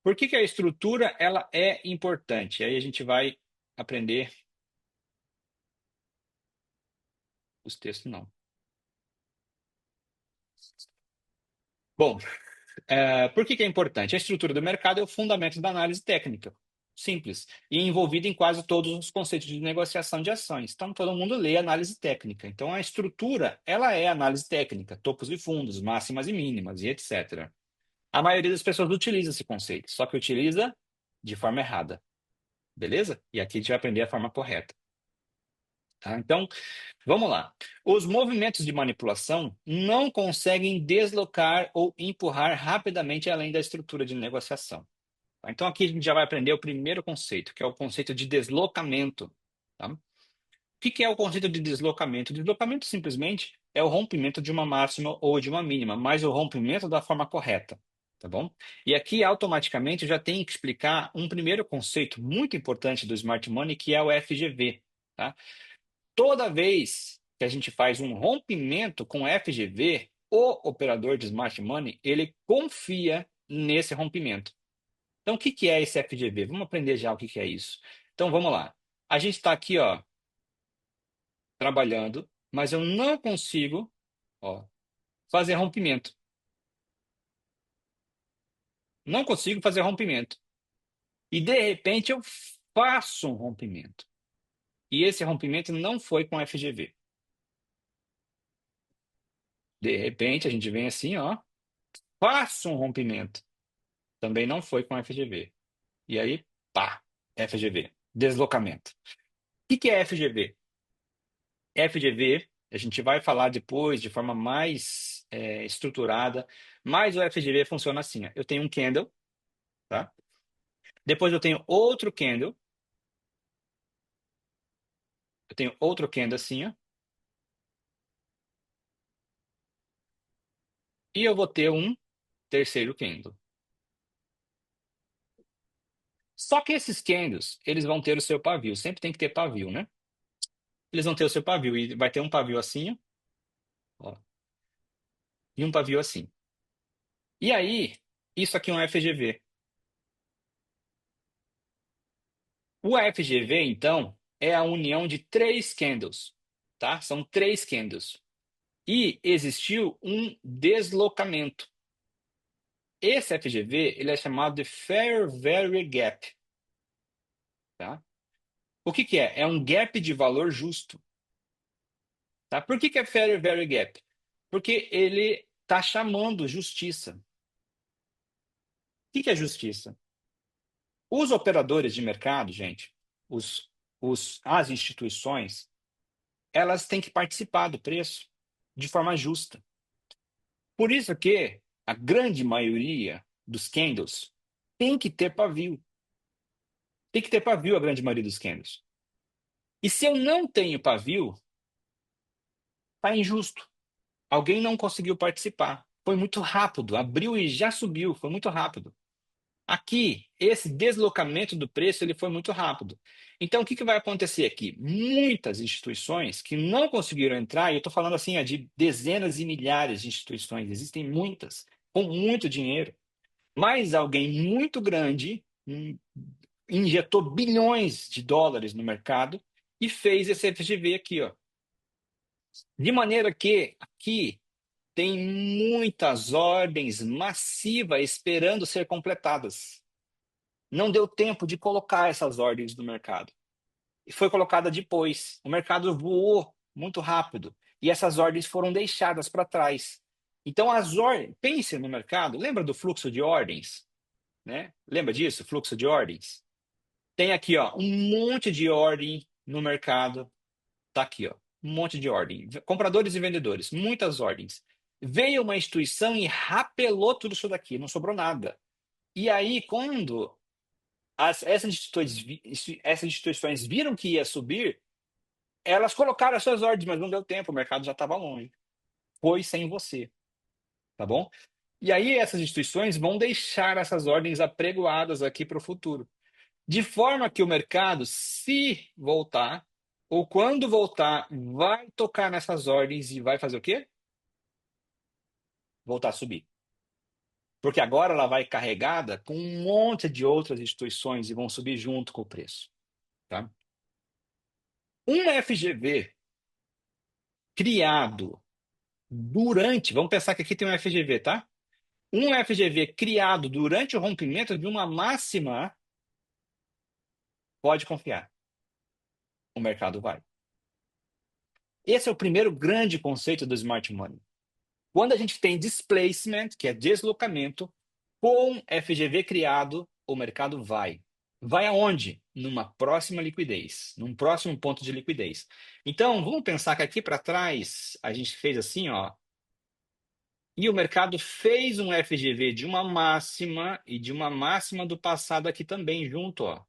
Por que que a estrutura ela é importante? Aí a gente vai aprender os textos, não. Bom, Por que que é importante? A estrutura do mercado é o fundamento da análise técnica. Simples. E envolvido em quase todos os conceitos de negociação de ações. Então, todo mundo lê análise técnica. Então, a estrutura, ela é análise técnica, topos e fundos, máximas e mínimas, e etc. A maioria das pessoas utiliza esse conceito, só que utiliza de forma errada. Beleza? E aqui a gente vai aprender a forma correta. Tá? Então, vamos lá. Os movimentos de manipulação não conseguem deslocar ou empurrar rapidamente além da estrutura de negociação. Tá? Então, aqui a gente já vai aprender o primeiro conceito, que é o conceito de deslocamento. Tá? O que que é o conceito de deslocamento? Deslocamento simplesmente é o rompimento de uma máxima ou de uma mínima, mas o rompimento da forma correta. Tá bom? E aqui, automaticamente, eu já tenho que explicar um primeiro conceito muito importante do Smart Money, que é o FGV. Tá? Toda vez que a gente faz um rompimento com FGV, o operador de Smart Money, ele confia nesse rompimento. Então, o que que é esse FGV? Vamos aprender já o que que é isso. Então, vamos lá. A gente está aqui, ó, trabalhando, mas eu não consigo, ó, fazer rompimento. Não consigo fazer rompimento. E, de repente, eu faço um rompimento. E esse rompimento não foi com FGV. De repente, a gente vem assim, ó, faço um rompimento. Também não foi com FGV. E aí, pá, FGV, deslocamento. O que que é FGV? FGV, a gente vai falar depois de forma mais estruturada, mas o FGV funciona assim, ó. Eu tenho um candle, tá? Depois eu tenho outro candle, eu tenho outro candle assim, ó. E eu vou ter um terceiro candle. Só que esses candles, eles vão ter o seu pavio. Sempre tem que ter pavio, né? Eles vão ter o seu pavio. E vai ter um pavio assim, ó, e um pavio assim. E aí, isso aqui é um FGV. O FGV, então, é a união de três candles, tá? São três candles. E existiu um deslocamento. Esse FGV, ele é chamado de Fair Value Gap, tá? O que que é? É um gap de valor justo, tá? Por que que é Fair Value Gap? Porque ele está chamando justiça. O que que é justiça? Os operadores de mercado, gente, as instituições, elas têm que participar do preço de forma justa. Por isso que a grande maioria dos candles tem que ter pavio. Tem que ter pavio a grande maioria dos candles. E se eu não tenho pavio, tá injusto. Alguém não conseguiu participar. Foi muito rápido, abriu e já subiu, foi muito rápido. Aqui, esse deslocamento do preço, ele foi muito rápido. Então, o que que vai acontecer aqui? Muitas instituições que não conseguiram entrar, e eu estou falando assim, de dezenas e milhares de instituições, existem muitas, com muito dinheiro, mas alguém muito grande injetou bilhões de dólares no mercado e fez esse FGV aqui, ó. De maneira que aqui tem muitas ordens massivas esperando ser completadas. Não deu tempo de colocar essas ordens no mercado. E foi colocada depois. O mercado voou muito rápido. E essas ordens foram deixadas para trás. Então, as ordens. Pense no mercado. Lembra do fluxo de ordens? Né? Lembra disso? Fluxo de ordens? Tem aqui, ó, um monte de ordem no mercado. Tá aqui, ó. Um monte de ordem. Compradores e vendedores. Muitas ordens. Veio uma instituição e rapelou tudo isso daqui. Não sobrou nada. E aí, quando essas instituições viram que ia subir, elas colocaram as suas ordens, mas não deu tempo, o mercado já estava longe. Foi sem você, tá bom? E aí essas instituições vão deixar essas ordens apregoadas aqui para o futuro. De forma que o mercado, se voltar, ou quando voltar, vai tocar nessas ordens e vai fazer o quê? Voltar a subir. Porque agora ela vai carregada com um monte de outras instituições e vão subir junto com o preço. Tá? Um FGV criado vamos pensar que aqui tem um FGV, tá? Um FGV criado durante o rompimento de uma máxima, pode confiar, o mercado vai. Esse é o primeiro grande conceito do Smart Money. Quando a gente tem displacement, que é deslocamento, com FGV criado, o mercado vai. Vai aonde? Numa próxima liquidez, num próximo ponto de liquidez. Então, vamos pensar que aqui para trás a gente fez assim, ó, e o mercado fez um FGV de uma máxima e de uma máxima do passado aqui também junto, ó.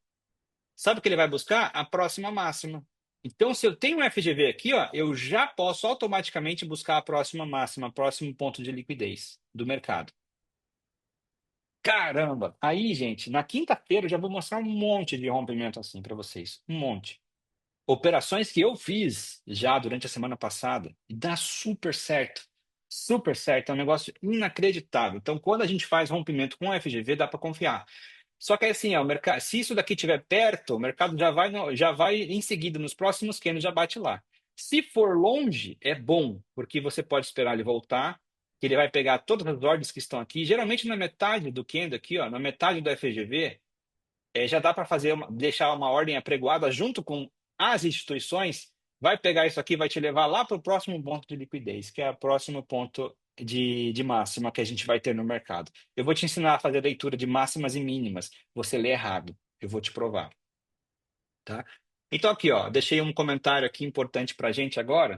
Sabe o que ele vai buscar? A próxima máxima. Então, se eu tenho um FGV aqui, ó, eu já posso automaticamente buscar a próxima máxima, próximo ponto de liquidez do mercado. Caramba! Aí, gente, na quinta-feira eu já vou mostrar um monte de rompimento assim para vocês. Um monte. Operações que eu fiz já durante a semana passada e dá super certo. Super certo. É um negócio inacreditável. Então, quando a gente faz rompimento com FGV, dá para confiar. Só que assim, ó, o mercado, se isso daqui estiver perto, o mercado já vai em seguida, nos próximos candles, já bate lá. Se for longe, é bom, porque você pode esperar ele voltar, que ele vai pegar todas as ordens que estão aqui. Geralmente na metade do candle aqui, ó, na metade do FGV, já dá para fazer deixar uma ordem apregoada junto com as instituições. Vai pegar isso aqui, vai te levar lá para o próximo ponto de liquidez, que é o próximo ponto de máxima que a gente vai ter no mercado. Eu vou te ensinar a fazer leitura de máximas e mínimas. Você lê errado. Eu vou te provar, tá? Então aqui, ó, deixei um comentário aqui importante para a gente agora.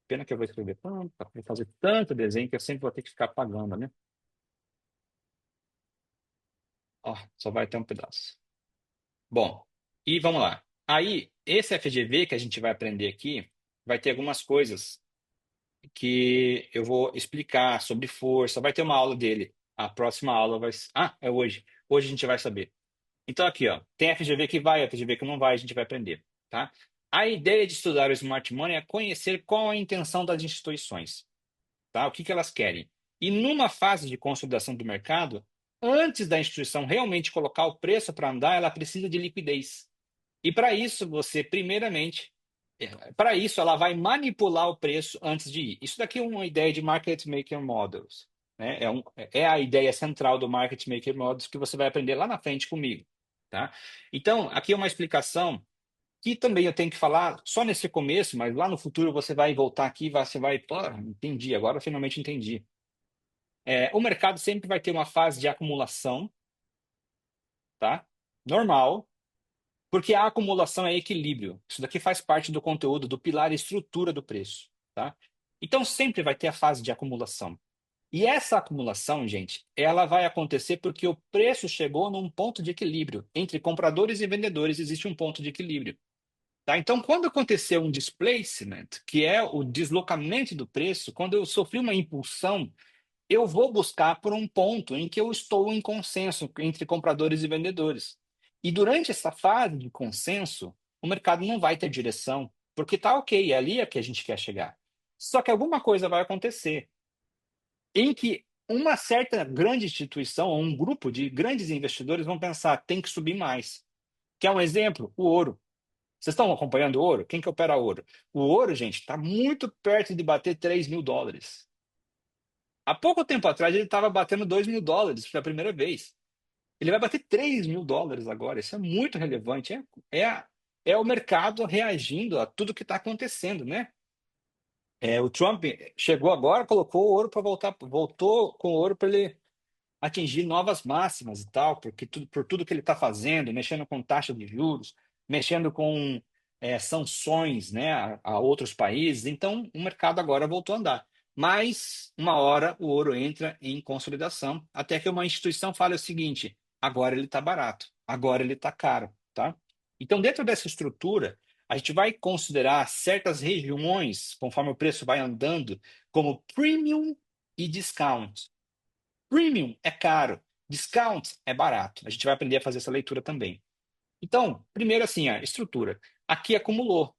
Pena que eu vou escrever tanto, vou fazer tanto desenho que eu sempre vou ter que ficar apagando, né? Ó, só vai ter um pedaço. Bom, e vamos lá. Aí, esse FGV que a gente vai aprender aqui, vai ter algumas coisas que eu vou explicar sobre força. Vai ter uma aula dele. A próxima aula vai ser. Ah, é hoje. Hoje a gente vai saber. Então, aqui, ó, tem FGV que vai, FGV que não vai, a gente vai aprender, tá? A ideia de estudar o Smart Money é conhecer qual a intenção das instituições, tá? O que que elas querem. E numa fase de consolidação do mercado, antes da instituição realmente colocar o preço para andar, ela precisa de liquidez. E para isso, você, primeiramente, para isso, ela vai manipular o preço antes de ir. Isso daqui é uma ideia de Market Maker Models, né? É a ideia central do Market Maker Models que você vai aprender lá na frente comigo, tá? Então, aqui é uma explicação que também eu tenho que falar só nesse começo, mas lá no futuro você vai voltar aqui e você vai, pô, entendi, agora eu finalmente entendi. O mercado sempre vai ter uma fase de acumulação, tá? Normal. Porque a acumulação é equilíbrio. Isso daqui faz parte do conteúdo do pilar e estrutura do preço, tá? Então sempre vai ter a fase de acumulação. E essa acumulação, gente, ela vai acontecer porque o preço chegou num ponto de equilíbrio. Entre compradores e vendedores existe um ponto de equilíbrio, tá? Então, quando aconteceu um displacement, que é o deslocamento do preço, quando eu sofri uma impulsão, eu vou buscar por um ponto em que eu estou em consenso entre compradores e vendedores. E durante essa fase de consenso, o mercado não vai ter direção, porque tá ok, é ali a que a gente quer chegar. Só que alguma coisa vai acontecer em que uma certa grande instituição ou um grupo de grandes investidores vão pensar, tem que subir mais. Quer um exemplo? O ouro. Vocês estão acompanhando o ouro? Quem que opera ouro? O ouro, gente, está muito perto de bater US$ 3.000. Há pouco tempo atrás ele estava batendo US$ 2.000 pela primeira vez. Ele vai bater US$ 3.000 agora. Isso é muito relevante. É o mercado reagindo a tudo que está acontecendo, né? O Trump chegou agora, colocou o ouro para voltar, voltou com o ouro para ele atingir novas máximas e tal, porque por tudo que ele está fazendo, mexendo com taxa de juros, mexendo com sanções, né, a outros países. Então, o mercado agora voltou a andar. Mas, uma hora, o ouro entra em consolidação, até que uma instituição fale o seguinte: agora ele está barato, agora ele está caro, tá? Então, dentro dessa estrutura, a gente vai considerar certas regiões, conforme o preço vai andando, como premium e discount. Premium é caro, discount é barato. A gente vai aprender a fazer essa leitura também. Então, primeiro assim, a estrutura. Aqui acumulou.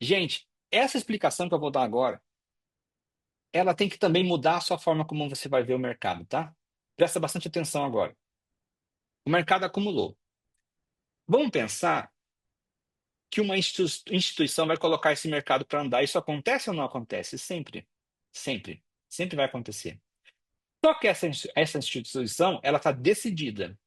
Gente, essa explicação que eu vou dar agora, ela tem que também mudar a sua forma como você vai ver o mercado, tá? Presta bastante atenção agora. O mercado acumulou. Vamos pensar que uma instituição vai colocar esse mercado para andar. Isso acontece ou não acontece? Sempre. Sempre. Sempre vai acontecer. Só que essa instituição, ela está decidida.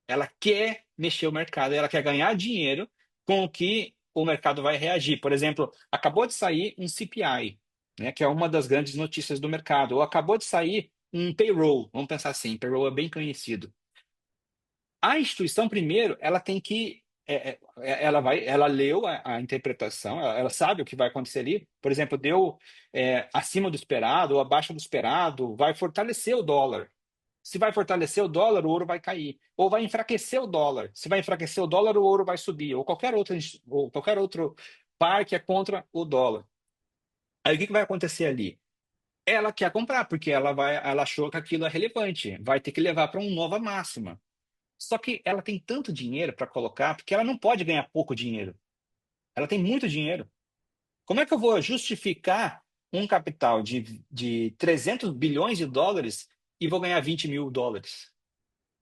Ela quer mexer o mercado, ela quer ganhar dinheiro com o que o mercado vai reagir. Por exemplo, acabou de sair um CPI, né, que é uma das grandes notícias do mercado, ou acabou de sair um payroll, vamos pensar assim, payroll é bem conhecido. A instituição, primeiro, ela tem que. Ela leu a interpretação, ela sabe o que vai acontecer ali. Por exemplo, deu acima do esperado ou abaixo do esperado, vai fortalecer o dólar. Se vai fortalecer o dólar, o ouro vai cair. Ou vai enfraquecer o dólar. Se vai enfraquecer o dólar, o ouro vai subir. Ou qualquer outro par que é contra o dólar. Aí o que vai acontecer ali? Ela quer comprar, porque ela achou que aquilo é relevante. Vai ter que levar para uma nova máxima. Só que ela tem tanto dinheiro para colocar, porque ela não pode ganhar pouco dinheiro. Ela tem muito dinheiro. Como é que eu vou justificar um capital de 300 bilhões de dólares e vou ganhar 20 mil dólares?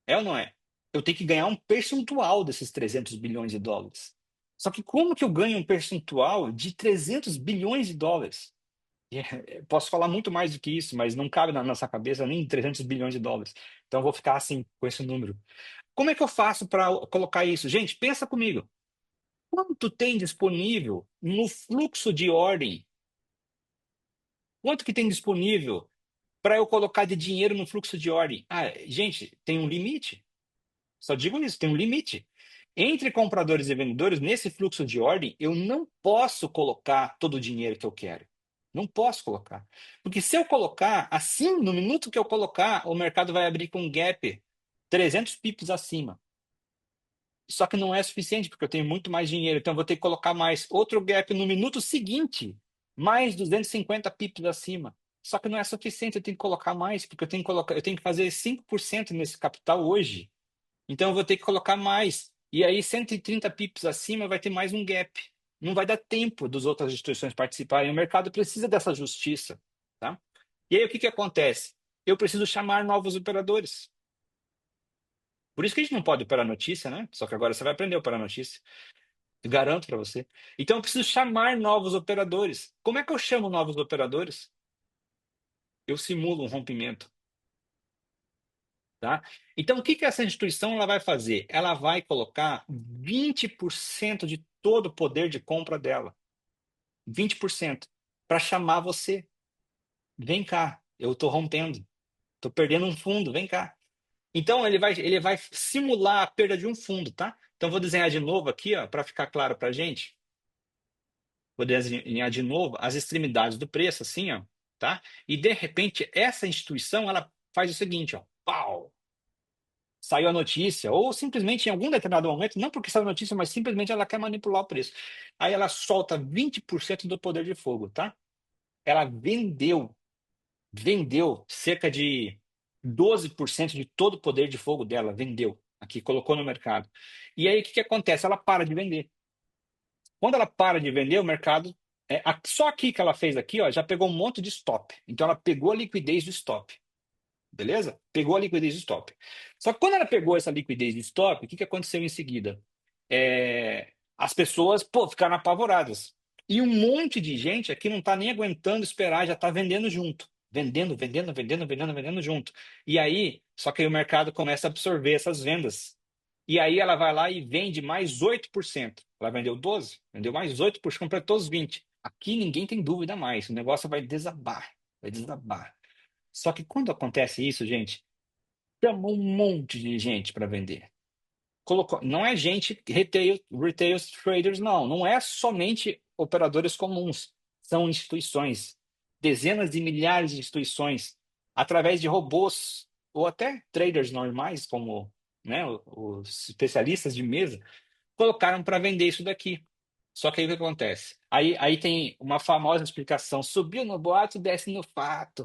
É ou não é? Eu tenho que ganhar um percentual desses 300 bilhões de dólares. Só que como que eu ganho um percentual de 300 bilhões de dólares? Posso falar muito mais do que isso, mas não cabe na nossa cabeça nem 300 bilhões de dólares. Então eu vou ficar assim com esse número. Como é que eu faço para colocar isso? Gente, pensa comigo. Quanto tem disponível no fluxo de ordem? Quanto que tem disponível para eu colocar de dinheiro no fluxo de ordem? Ah, gente, tem um limite. Só digo isso, tem um limite. Entre compradores e vendedores, nesse fluxo de ordem, eu não posso colocar todo o dinheiro que eu quero. Não posso colocar. Porque se eu colocar, assim, no minuto que eu colocar, o mercado vai abrir com um gap 300 pips acima. Só que não é suficiente, porque eu tenho muito mais dinheiro, então eu vou ter que colocar mais. Outro gap no minuto seguinte, mais 250 pips acima. Só que não é suficiente, eu tenho que colocar mais, porque eu tenho que fazer 5% nesse capital hoje. Então eu vou ter que colocar mais. E aí 130 pips acima vai ter mais um gap. Não vai dar tempo das outras instituições participarem. O mercado precisa dessa justiça, tá? E aí o que que acontece? Eu preciso chamar novos operadores. Por isso que a gente não pode operar notícia, né? Só que agora você vai aprender a operar notícia. Eu garanto para você. Então eu preciso chamar novos operadores. Como é que eu chamo novos operadores? Eu simulo um rompimento, tá? Então o que que essa instituição ela vai fazer? Ela vai colocar 20% de todo o poder de compra dela. 20% para chamar você. Vem cá, eu estou rompendo. Estou perdendo um fundo, vem cá. Então ele vai simular a perda de um fundo, tá? Então vou desenhar de novo aqui, ó, para ficar claro para a gente. Vou desenhar de novo as extremidades do preço, assim, ó, tá? E de repente essa instituição ela faz o seguinte, ó, pau, saiu a notícia, ou simplesmente em algum determinado momento, não porque saiu a notícia, mas simplesmente ela quer manipular o preço. Aí ela solta 20% do poder de fogo, tá? Ela vendeu cerca de 12% de todo o poder de fogo dela, vendeu aqui, colocou no mercado. E aí o que que acontece? Ela para de vender. Quando ela para de vender, o mercado. Só aqui que ela fez aqui, ó, já pegou um monte de stop. Então ela pegou a liquidez do stop. Beleza? Pegou a liquidez do stop. Só que quando ela pegou essa liquidez do stop, o que que aconteceu em seguida? As pessoas, pô, ficaram apavoradas. E um monte de gente aqui não está nem aguentando esperar, já está vendendo junto. Vendendo, vendendo, vendendo, vendendo, vendendo junto. E aí, só que aí o mercado começa a absorver essas vendas. E aí ela vai lá e vende mais 8%. Ela vendeu 12, vendeu mais 8%, completou os 20%. Aqui ninguém tem dúvida mais. O negócio vai desabar. Vai desabar. Só que quando acontece isso, gente, chama um monte de gente para vender. Não é gente, retail traders, não. Não é somente operadores comuns. São instituições. Dezenas de milhares de instituições, através de robôs, ou até traders normais, como, né, os especialistas de mesa, colocaram para vender isso daqui. Só que aí o que acontece? Aí tem uma famosa explicação: subiu no boato, desce no fato.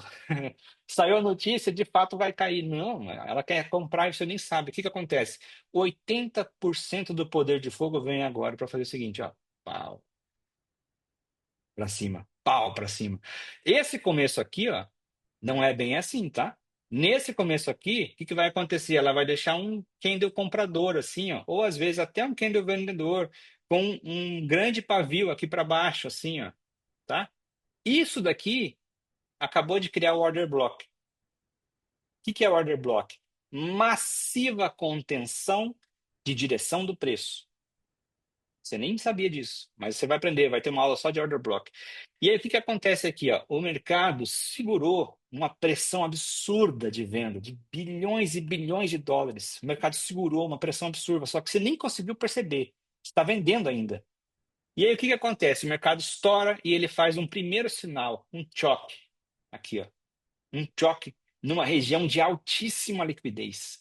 Saiu a notícia, de fato vai cair. Não, ela quer comprar e você nem sabe. O que que acontece? 80% do poder de fogo vem agora para fazer o seguinte, ó, pau para cima, pau para cima. Esse começo aqui, ó, não é bem assim, tá? Nesse começo aqui, o que que vai acontecer? Ela vai deixar um candle comprador, assim, ó, ou às vezes até um candle vendedor, com um grande pavio aqui para baixo, assim, ó, tá? Isso daqui acabou de criar o order block. que é order block? Massiva contenção de direção do preço. Você nem sabia disso, mas você vai aprender, vai ter uma aula só de order block. E aí o que acontece aqui, ó? O mercado segurou uma pressão absurda de venda, de bilhões e bilhões de dólares. O mercado segurou uma pressão absurda, só que você nem conseguiu perceber. Você está vendendo ainda. E aí o que acontece? O mercado estoura e ele faz um primeiro sinal, um choque. Aqui, ó. Um choque numa região de altíssima liquidez,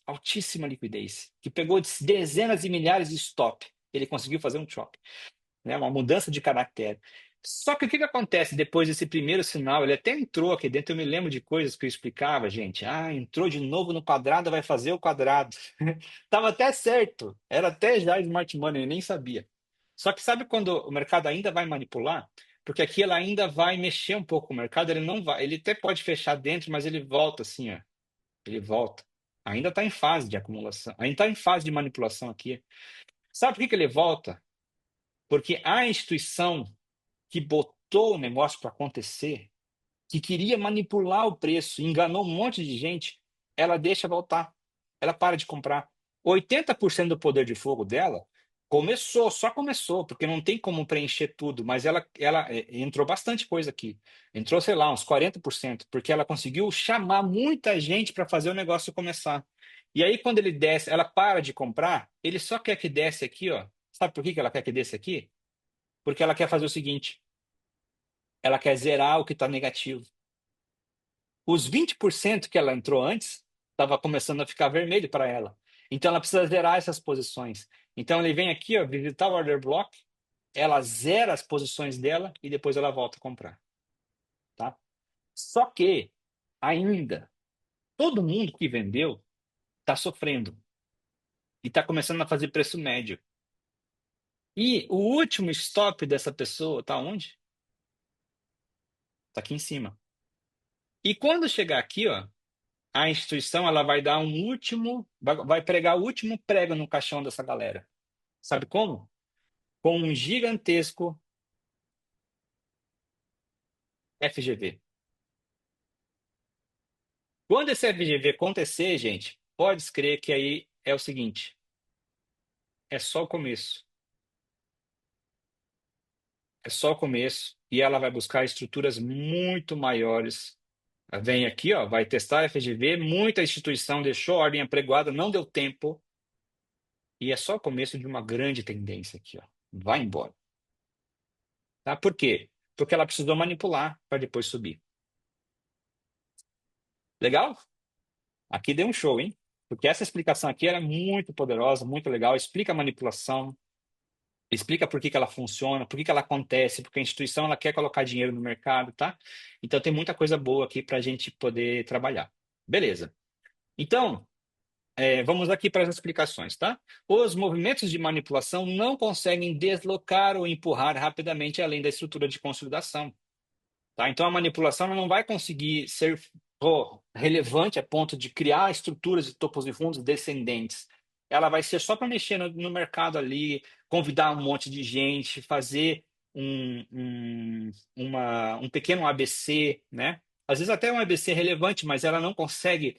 que pegou dezenas de milhares de stop. Ele conseguiu fazer um choque, né? Uma mudança de caractere. Só que o que acontece depois desse primeiro sinal? Ele até entrou aqui dentro, eu me lembro de coisas que eu explicava, gente. Ah, entrou de novo no quadrado, vai fazer o quadrado. Tava até certo, era até já smart money, eu nem sabia. Só que sabe quando o mercado ainda vai manipular? Porque aqui ela ainda vai mexer um pouco o mercado, ele não vai, ele até pode fechar dentro, mas ele volta assim, ó. Ele volta. Ainda está em fase de acumulação, ainda está em fase de manipulação aqui. Sabe por que ele volta? Porque a instituição que botou o negócio para acontecer, que queria manipular o preço, enganou um monte de gente, ela deixa voltar. Ela para de comprar. 80% do poder de fogo dela só começou, porque não tem como preencher tudo, mas ela entrou bastante coisa aqui. Entrou, sei lá, uns 40%, porque ela conseguiu chamar muita gente para fazer o negócio começar. E aí, quando ele desce, ela para de comprar, ele só quer que desce aqui, ó. Sabe por que que ela quer que desce aqui? Porque ela quer fazer o seguinte: ela quer zerar o que está negativo. Os 20% que ela entrou antes, estava começando a ficar vermelho para ela. Então ela precisa zerar essas posições. Então ele vem aqui, ó, visitar o order block, ela zera as posições dela e depois ela volta a comprar. Tá? Só que, ainda, todo mundo que vendeu está sofrendo. E está começando a fazer preço médio. E o último stop dessa pessoa está onde? Está aqui em cima. E quando chegar aqui, ó, a instituição ela vai dar um último, vai pregar o último prego no caixão dessa galera. Sabe como? Com um gigantesco FGV. Quando esse FGV acontecer, gente, pode crer que aí é o seguinte: é só o começo. É só o começo e ela vai buscar estruturas muito maiores. Vem aqui, ó, vai testar FGV, muita instituição deixou a ordem apregoada, não deu tempo. E é só o começo de uma grande tendência aqui, ó. Vai embora. Tá? Por quê? Porque ela precisou manipular para depois subir. Legal? Aqui deu um show, hein? Porque essa explicação aqui era muito poderosa, muito legal. Explica a manipulação, explica por que que ela funciona, por que que ela acontece, porque a instituição ela quer colocar dinheiro no mercado, tá? Então tem muita coisa boa aqui para a gente poder trabalhar. Beleza. Então, vamos aqui para as explicações, tá? Os movimentos de manipulação não conseguem deslocar ou empurrar rapidamente além da estrutura de consolidação. Tá? Então, a manipulação ela não vai conseguir ser relevante a ponto de criar estruturas de topos e fundos descendentes. Ela vai ser só para mexer no mercado ali, convidar um monte de gente, fazer um pequeno ABC, né? Às vezes até um ABC relevante, mas ela não consegue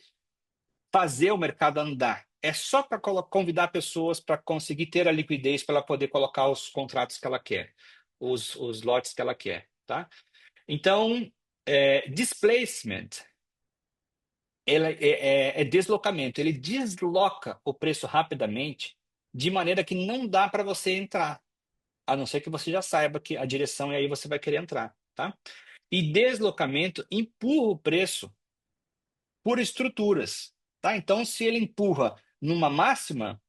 fazer o mercado andar. É só para convidar pessoas para conseguir ter a liquidez para ela poder colocar os contratos que ela quer, os lotes que ela quer, tá? Então, displacement é deslocamento. Ele desloca o preço rapidamente, de maneira que não dá para você entrar, a não ser que você já saiba que a direção e aí você vai querer entrar, tá? E deslocamento empurra o preço por estruturas, tá? Então, se ele empurra numa máxima,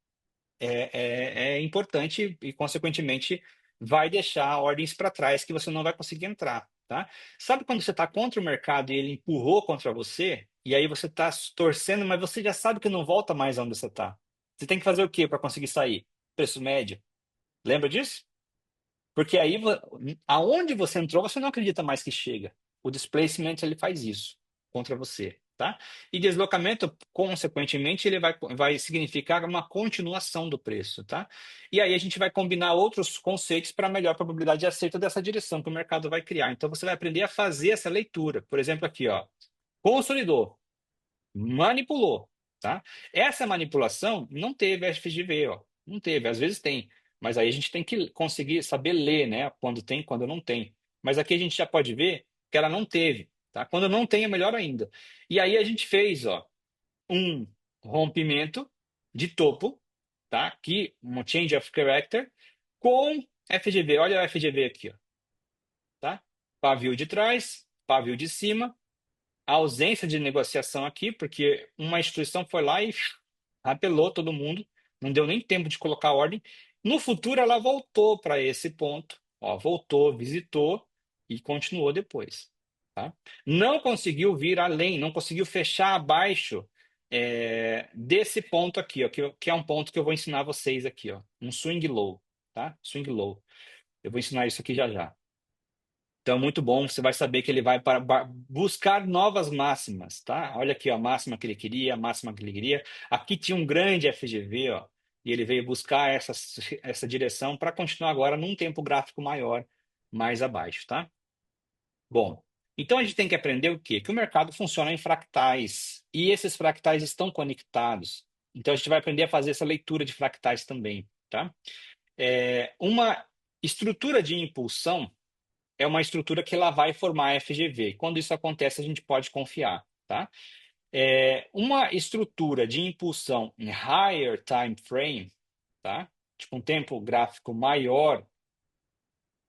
é importante e, consequentemente, vai deixar ordens para trás que você não vai conseguir entrar, tá? Sabe quando você está contra o mercado e ele empurrou contra você, e aí você está torcendo, mas você já sabe que não volta mais onde você está. Você tem que fazer o quê para conseguir sair? Preço médio. Lembra disso? Porque aí, aonde você entrou, você não acredita mais que chega. O displacement, ele faz isso contra você, tá? E deslocamento, consequentemente, ele vai significar uma continuação do preço, tá? E aí a gente vai combinar outros conceitos para melhor probabilidade de acerto dessa direção que o mercado vai criar. Então, você vai aprender a fazer essa leitura. Por exemplo, aqui, ó, consolidou. manipulou, tá? Essa manipulação não teve FGV, ó. Não teve, às vezes tem, mas aí a gente tem que conseguir saber ler, né? Quando tem, quando não tem. Mas aqui a gente já pode ver que ela não teve, tá? Quando não tem, é melhor ainda. E aí a gente fez, ó, um rompimento de topo, tá? Aqui, um change of character com FGV. Olha o FGV aqui, ó, tá? Pavio de trás, pavio de cima, a ausência de negociação aqui, porque uma instituição foi lá e rapelou todo mundo, não deu nem tempo de colocar ordem. No futuro, ela voltou para esse ponto, ó, voltou, visitou e continuou depois, tá? Não conseguiu vir além, não conseguiu fechar abaixo desse ponto aqui, ó, que é um ponto que eu vou ensinar vocês aqui, ó, um swing low, tá? Swing low. Eu vou ensinar isso aqui já já. Então, muito bom, você vai saber que ele vai para buscar novas máximas, tá? Olha aqui, ó, a máxima que ele queria, a máxima que ele queria. Aqui tinha um grande FGV, ó, e ele veio buscar essa direção para continuar agora num tempo gráfico maior, mais abaixo, tá? Bom, então a gente tem que aprender o quê? Que o mercado funciona em fractais, e esses fractais estão conectados. Então, a gente vai aprender a fazer essa leitura de fractais também, tá? Uma estrutura de impulsão é uma estrutura que ela vai formar FGV. Quando isso acontece, a gente pode confiar, tá? Uma estrutura de impulsão em higher time frame, tá? Tipo um tempo gráfico maior,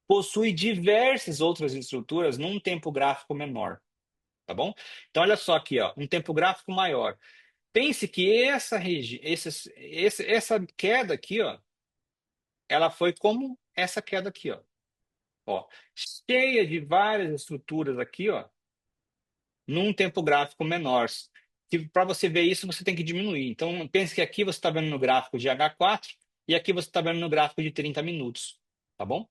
possui diversas outras estruturas num tempo gráfico menor, tá bom? Então olha só aqui, ó, um tempo gráfico maior. Pense que essa queda aqui, ó, ela foi como essa queda aqui, ó, cheia de várias estruturas aqui, ó, num tempo gráfico menor. Para você ver isso, você tem que diminuir. Então, pense que aqui você está vendo no gráfico de H4 e aqui você está vendo no gráfico de 30 minutos, tá bom?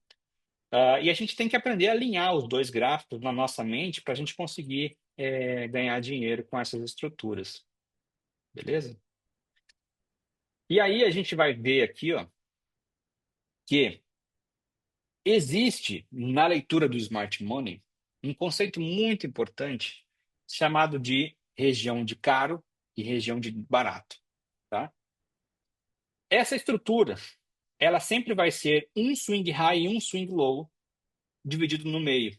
E a gente tem que aprender a alinhar os dois gráficos na nossa mente para a gente conseguir ganhar dinheiro com essas estruturas, beleza? E aí a gente vai ver aqui, ó, que existe na leitura do Smart Money um conceito muito importante chamado de região de caro e região de barato, tá? Essa estrutura, ela sempre vai ser um swing high e um swing low dividido no meio,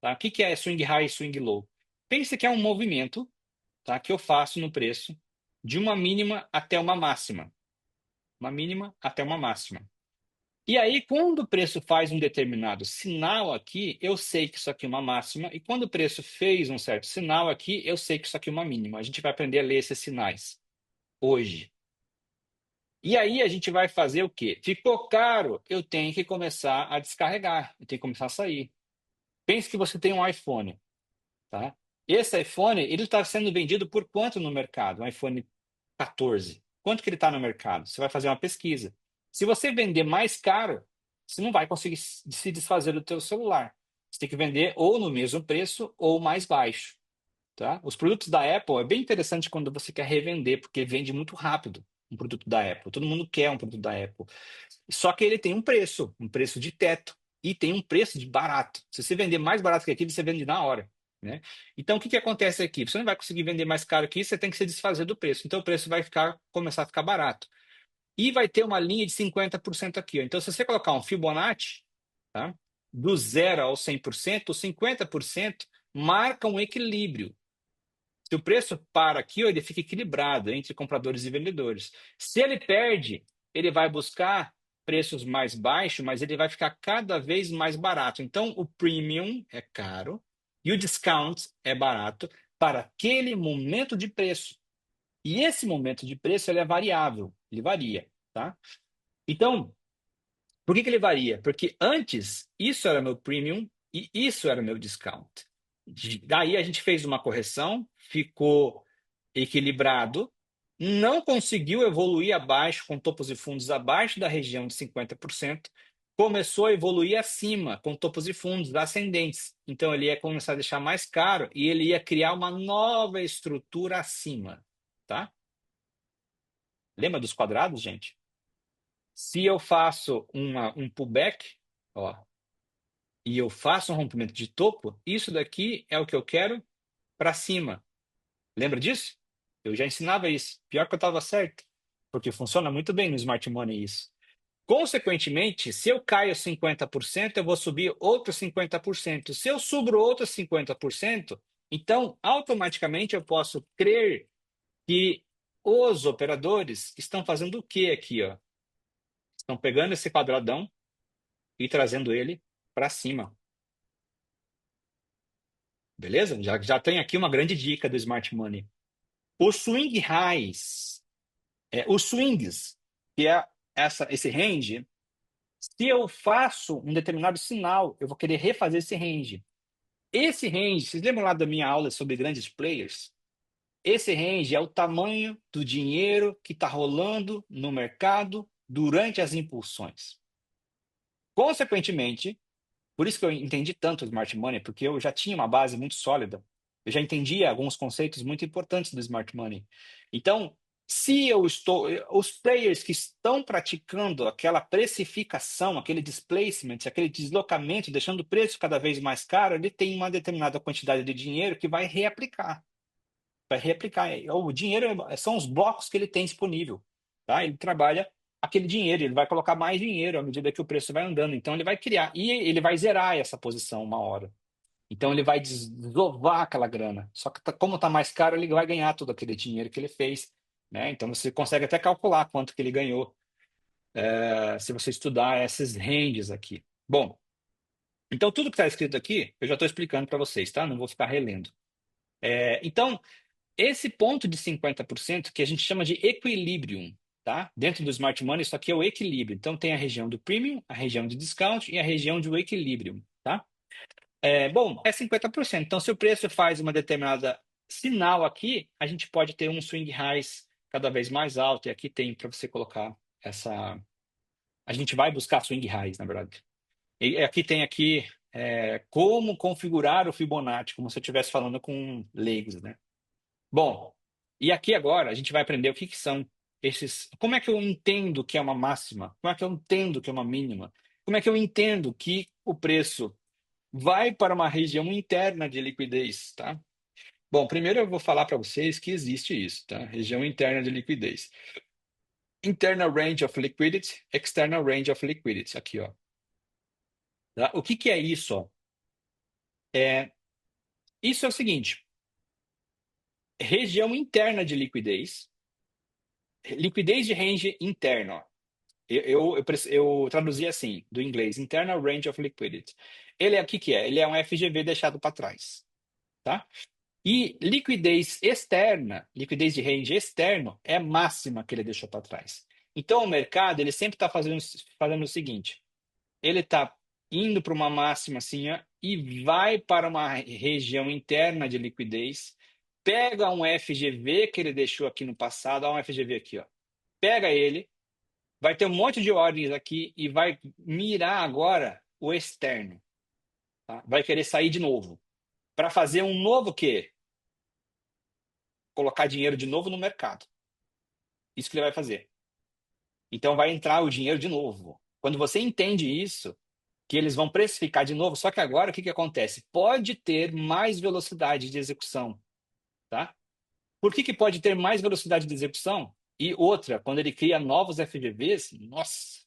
tá? O que que é swing high e swing low? Pense que é um movimento, tá, que eu faço no preço de uma mínima até uma máxima, uma mínima até uma máxima. E aí, quando o preço faz um determinado sinal aqui, eu sei que isso aqui é uma máxima. E quando o preço fez um certo sinal aqui, eu sei que isso aqui é uma mínima. A gente vai aprender a ler esses sinais hoje. E aí a gente vai fazer o quê? Ficou caro, eu tenho que começar a descarregar, eu tenho que começar a sair. Pense que você tem um iPhone, tá? Esse iPhone, ele está sendo vendido por quanto no mercado? Um iPhone 14. Quanto que ele está no mercado? Você vai fazer uma pesquisa. Se você vender mais caro, você não vai conseguir se desfazer do teu celular. Você tem que vender ou no mesmo preço ou mais baixo, tá? Os produtos da Apple é bem interessante quando você quer revender, porque vende muito rápido um produto da Apple. Todo mundo quer um produto da Apple. Só que ele tem um preço de teto e tem um preço de barato. Se você vender mais barato que aquilo, você vende na hora, né? Então, o que que acontece aqui? Você não vai conseguir vender mais caro que isso, você tem que se desfazer do preço. Então, o preço vai começar a ficar barato. E vai ter uma linha de 50% aqui, ó. Então, se você colocar um Fibonacci, tá? Do 0 ao 100%, os 50% marca um equilíbrio. Se o preço para aqui, ó, ele fica equilibrado entre compradores e vendedores. Se ele perde, ele vai buscar preços mais baixos, mas ele vai ficar cada vez mais barato. Então, o premium é caro e o discount é barato para aquele momento de preço. E esse momento de preço ele é variável, ele varia, tá? Então, por que que ele varia? Porque antes isso era meu premium e isso era meu discount. Daí a gente fez uma correção, ficou equilibrado, não conseguiu evoluir abaixo, com topos e fundos abaixo da região de 50%, começou a evoluir acima, com topos e fundos ascendentes. Então ele ia começar a deixar mais caro e ele ia criar uma nova estrutura acima, tá? Lembra dos quadrados, gente? Se eu faço um pullback, ó, e eu faço um rompimento de topo, isso daqui é o que eu quero para cima. Lembra disso? Eu já ensinava isso. Pior que eu estava certo, porque funciona muito bem no Smart Money isso. Consequentemente, se eu caio 50%, eu vou subir outros 50%. Se eu subo outros 50%, então automaticamente eu posso crer que os operadores estão fazendo o quê aqui, ó? Estão pegando esse quadradão e trazendo ele para cima. Beleza? Já tem aqui uma grande dica do Smart Money. Os swing highs, os swings, que é esse range, se eu faço um determinado sinal, eu vou querer refazer esse range. Esse range, vocês lembram lá da minha aula sobre grandes players? Esse range é o tamanho do dinheiro que está rolando no mercado durante as impulsões. Consequentemente, por isso que eu entendi tanto o Smart Money, porque eu já tinha uma base muito sólida. Eu já entendia alguns conceitos muito importantes do Smart Money. Então, se eu estou, os players que estão praticando aquela precificação, aquele displacement, aquele deslocamento, deixando o preço cada vez mais caro, ele tem uma determinada quantidade de dinheiro que vai reaplicar. Vai reaplicar. O dinheiro são os blocos que ele tem disponível. Tá? Ele trabalha aquele dinheiro, ele vai colocar mais dinheiro à medida que o preço vai andando. Então ele vai criar, e ele vai zerar essa posição uma hora. Então ele vai desovar aquela grana. Só que como está mais caro, ele vai ganhar todo aquele dinheiro que ele fez. Né? Então você consegue até calcular quanto que ele ganhou, se você estudar esses ranges aqui. Bom, então tudo que está escrito aqui, eu já estou explicando para vocês, tá? Não vou ficar relendo. Então, esse ponto de 50% que a gente chama de equilibrium, tá? Dentro do Smart Money, isso aqui é o equilíbrio. Então tem a região do premium, a região de discount e a região do equilibrium, tá? Bom, é 50%. Então se o preço faz uma determinada sinal aqui, a gente pode ter um swing highs cada vez mais alto. E aqui tem para você colocar essa. A gente vai buscar swing highs, na verdade. E aqui tem como configurar o Fibonacci, como se eu estivesse falando com leigos, né? Bom, e aqui agora a gente vai aprender o que são esses. Como é que eu entendo que é uma máxima? Como é que eu entendo que é uma mínima? Como é que eu entendo que o preço vai para uma região interna de liquidez, tá? Bom, primeiro eu vou falar para vocês que existe isso, tá? Região interna de liquidez. Internal range of liquidity, external range of liquidity, aqui, ó. Tá? O que é isso, ó? Isso é o seguinte: região interna de liquidez, liquidez de range interno, ó. Eu traduzi assim, do inglês, Internal Range of Liquidity. Ele é o que é? Ele é um FGV deixado para trás, tá? E liquidez externa, liquidez de range externo, é a máxima que ele deixou para trás. Então o mercado ele sempre está fazendo o seguinte: ele está indo para uma máxima assim, ó, e vai para uma região interna de liquidez, pega um FGV que ele deixou aqui no passado, ó, um FGV aqui, ó. Pega ele, vai ter um monte de ordens aqui e vai mirar agora o externo. Tá? Vai querer sair de novo. Para fazer um novo quê? Colocar dinheiro de novo no mercado. Isso que ele vai fazer. Então vai entrar o dinheiro de novo. Quando você entende isso, que eles vão precificar de novo, só que agora o que acontece? Pode ter mais velocidade de execução. Tá? Por que pode ter mais velocidade de execução? E outra, quando ele cria novos FGVs, nossa,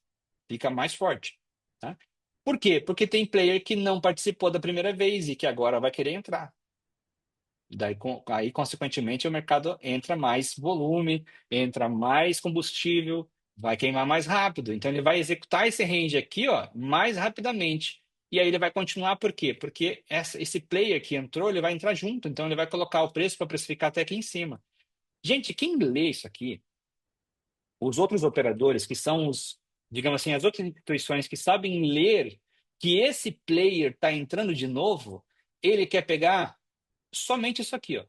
fica mais forte. Tá? Por quê? Porque tem player que não participou da primeira vez e que agora vai querer entrar. Daí, aí, consequentemente, o mercado entra mais volume, entra mais combustível, vai queimar mais rápido. Então, ele vai executar esse range aqui, ó, mais rapidamente. E aí ele vai continuar, por quê? Porque esse player que entrou, ele vai entrar junto. Então, ele vai colocar o preço para precificar até aqui em cima. Gente, quem lê isso aqui, os outros operadores, que são digamos assim, as outras instituições que sabem ler que esse player está entrando de novo, ele quer pegar somente isso aqui, ó,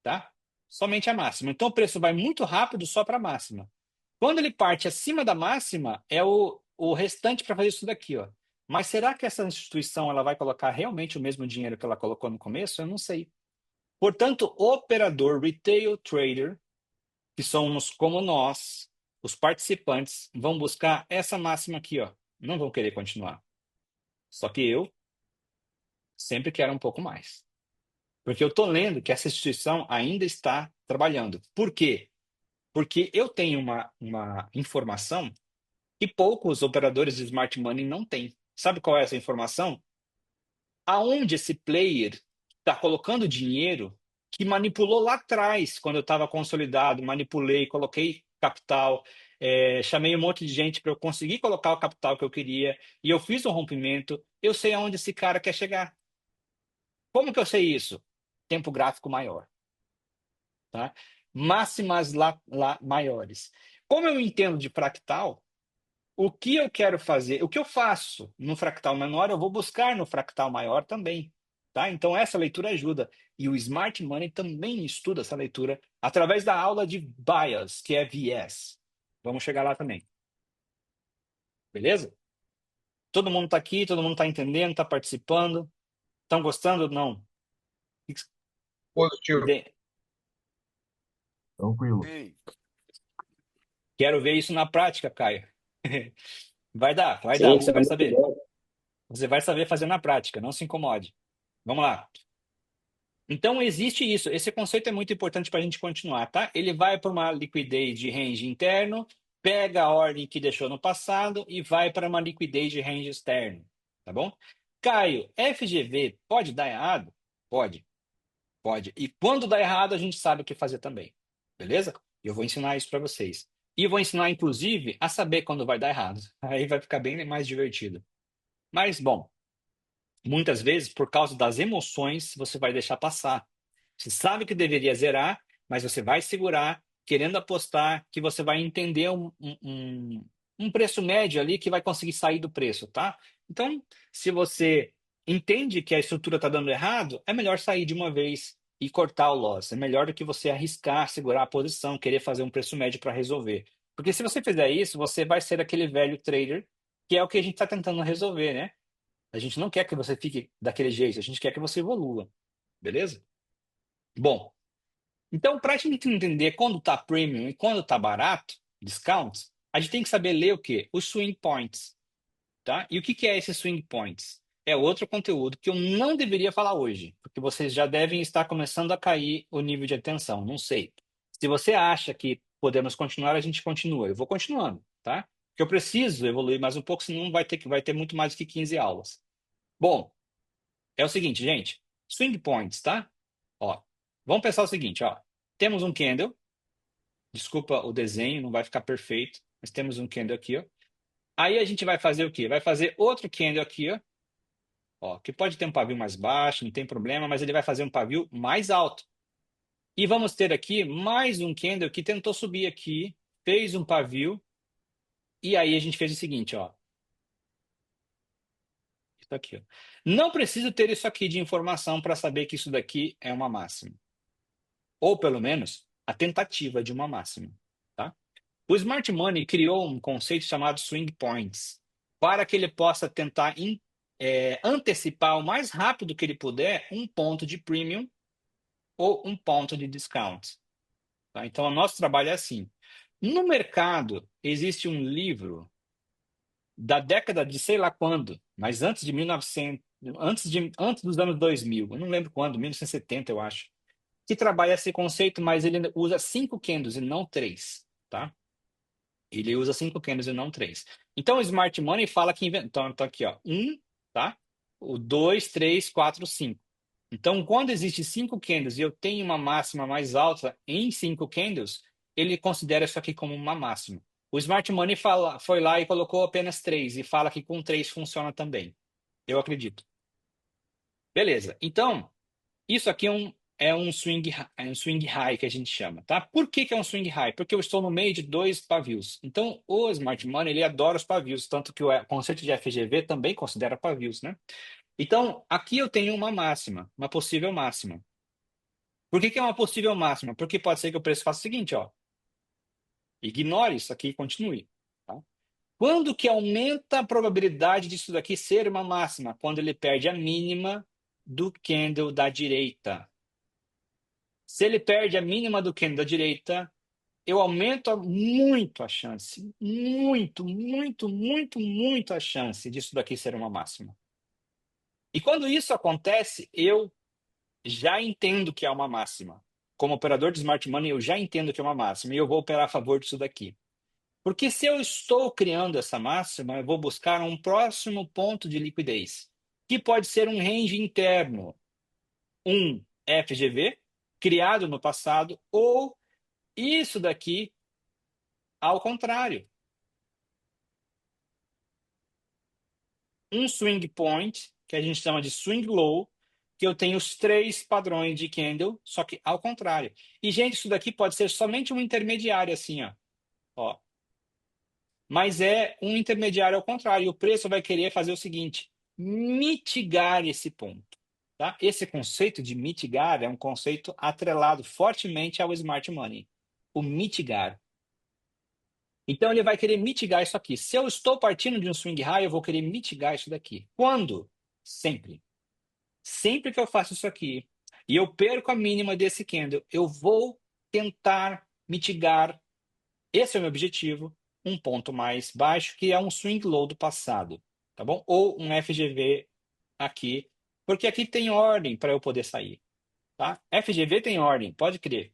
tá? Somente a máxima. Então o preço vai muito rápido só para a máxima. Quando ele parte acima da máxima, é o restante para fazer isso daqui, ó. Mas será que essa instituição ela vai colocar realmente o mesmo dinheiro que ela colocou no começo? Eu não sei. Portanto, operador retail trader, que somos como nós, os participantes, vão buscar essa máxima aqui, ó. Não vão querer continuar. Só que eu sempre quero um pouco mais. Porque eu estou lendo que essa instituição ainda está trabalhando. Por quê? Porque eu tenho uma informação que poucos operadores de smart money não têm. Sabe qual é essa informação? Aonde esse player está colocando dinheiro que manipulou lá atrás, quando eu estava consolidado, manipulei, coloquei capital, chamei um monte de gente para eu conseguir colocar o capital que eu queria, e eu fiz um rompimento, eu sei aonde esse cara quer chegar. Como que eu sei isso? Tempo gráfico maior, tá? Máximas lá maiores. Como eu entendo de fractal, o que eu quero fazer, o que eu faço no fractal menor, eu vou buscar no fractal maior também, tá? Então essa leitura ajuda. E o Smart Money também estuda essa leitura através da aula de Bias, que é viés. Vamos chegar lá também. Beleza? Todo mundo está aqui, todo mundo está entendendo, está participando. Estão gostando? Não. Positivo. Tranquilo. Ei, Quero ver isso na prática, Caio. Vai dar, Sim, você tá vai muito saber. bom. Você vai saber fazer na prática, não se incomode. Vamos lá. Então, existe isso. Esse conceito é muito importante para a gente continuar, tá? Ele vai para uma liquidez de range interno, pega a ordem que deixou no passado e vai para uma liquidez de range externo, tá bom? Caio, FGV pode dar errado? Pode, pode. E quando dá errado, a gente sabe o que fazer também, beleza? Eu vou ensinar isso para vocês. E vou ensinar, inclusive, a saber quando vai dar errado. Aí vai ficar bem mais divertido. Mas, bom. Muitas vezes, por causa das emoções, você vai deixar passar. Você sabe que deveria zerar, mas você vai segurar, querendo apostar que você vai entender um preço médio ali que vai conseguir sair do preço, tá? Então, se você entende que a estrutura está dando errado, é melhor sair de uma vez e cortar o loss. É melhor do que você arriscar, segurar a posição, querer fazer um preço médio para resolver. Porque se você fizer isso, você vai ser aquele velho trader, que é o que a gente está tentando resolver, né? A gente não quer que você fique daquele jeito, a gente quer que você evolua, beleza? Bom, então para a gente entender quando está premium e quando está barato, discounts, a gente tem que saber ler o quê? Os swing points, tá? E o que que é esses swing points? É outro conteúdo que eu não deveria falar hoje, porque vocês já devem estar começando a cair o nível de atenção, não sei. Se você acha que podemos continuar, a gente continua. Eu vou continuando, tá? Porque eu preciso evoluir mais um pouco, senão vai ter muito mais do que 15 aulas. Bom, é o seguinte, gente. Swing points, tá? Ó, vamos pensar o seguinte, ó. Temos um candle. Desculpa o desenho, não vai ficar perfeito, mas temos um candle aqui, ó. Aí a gente vai fazer o quê? Vai fazer outro candle aqui, ó. Ó, que pode ter um pavio mais baixo, não tem problema, mas ele vai fazer um pavio mais alto. E vamos ter aqui mais um candle que tentou subir aqui, fez um pavio, e aí a gente fez o seguinte, ó. Isso aqui, ó. Não preciso ter isso aqui de informação para saber que isso daqui é uma máxima. Ou pelo menos a tentativa de uma máxima, tá? O Smart Money criou um conceito chamado swing points para que ele possa tentar antecipar o mais rápido que ele puder um ponto de premium ou um ponto de discount, tá? Então, o nosso trabalho é assim. No mercado, existe um livro da década de sei lá quando, mas antes de 1900, antes dos anos 2000, eu não lembro quando, 1970, eu acho, que trabalha esse conceito, mas ele usa 5 candles e não três, tá? Ele usa 5 candles e não três. Então, o Smart Money fala que então aqui, ó, tá? O dois, três, quatro, cinco. Então, quando existe 5 candles e eu tenho uma máxima mais alta em 5 candles, ele considera isso aqui como uma máxima. O Smart Money foi lá e colocou apenas três e fala que com três funciona também. Eu acredito. Beleza. Então, isso aqui é um swing high que a gente chama, tá? Por que que é um swing high? Porque eu estou no meio de dois pavios. Então, o Smart Money, ele adora os pavios, tanto que o conceito de FGV também considera pavios, né? Então, aqui eu tenho uma máxima, uma possível máxima. Por que que é uma possível máxima? Porque pode ser que o preço faça o seguinte, ó. Ignore isso aqui e continue, tá? Quando que aumenta a probabilidade disso daqui ser uma máxima? Quando ele perde a mínima do candle da direita. Se ele perde a mínima do candle da direita, eu aumento muito a chance, muito, muito, muito, muito a chance disso daqui ser uma máxima. E quando isso acontece, eu já entendo que é uma máxima. Como operador de smart money, eu já entendo que é uma máxima e eu vou operar a favor disso daqui. Porque se eu estou criando essa máxima, eu vou buscar um próximo ponto de liquidez, que pode ser um range interno, um FGV, criado no passado, ou isso daqui ao contrário. Um swing point, que a gente chama de swing low, que eu tenho os três padrões de candle, só que ao contrário. E, gente, isso daqui pode ser somente um intermediário, assim, ó. Mas é um intermediário ao contrário. E o preço vai querer fazer o seguinte: mitigar esse ponto. Tá? Esse conceito de mitigar é um conceito atrelado fortemente ao smart money. O mitigar. Então ele vai querer mitigar isso aqui. Se eu estou partindo de um swing high, eu vou querer mitigar isso daqui. Quando? Sempre. Sempre que eu faço isso aqui e eu perco a mínima desse candle, eu vou tentar mitigar. Esse é o meu objetivo, um ponto mais baixo, que é um swing low do passado, tá bom? Ou um FGV aqui, porque aqui tem ordem para eu poder sair, tá? FGV tem ordem, pode crer.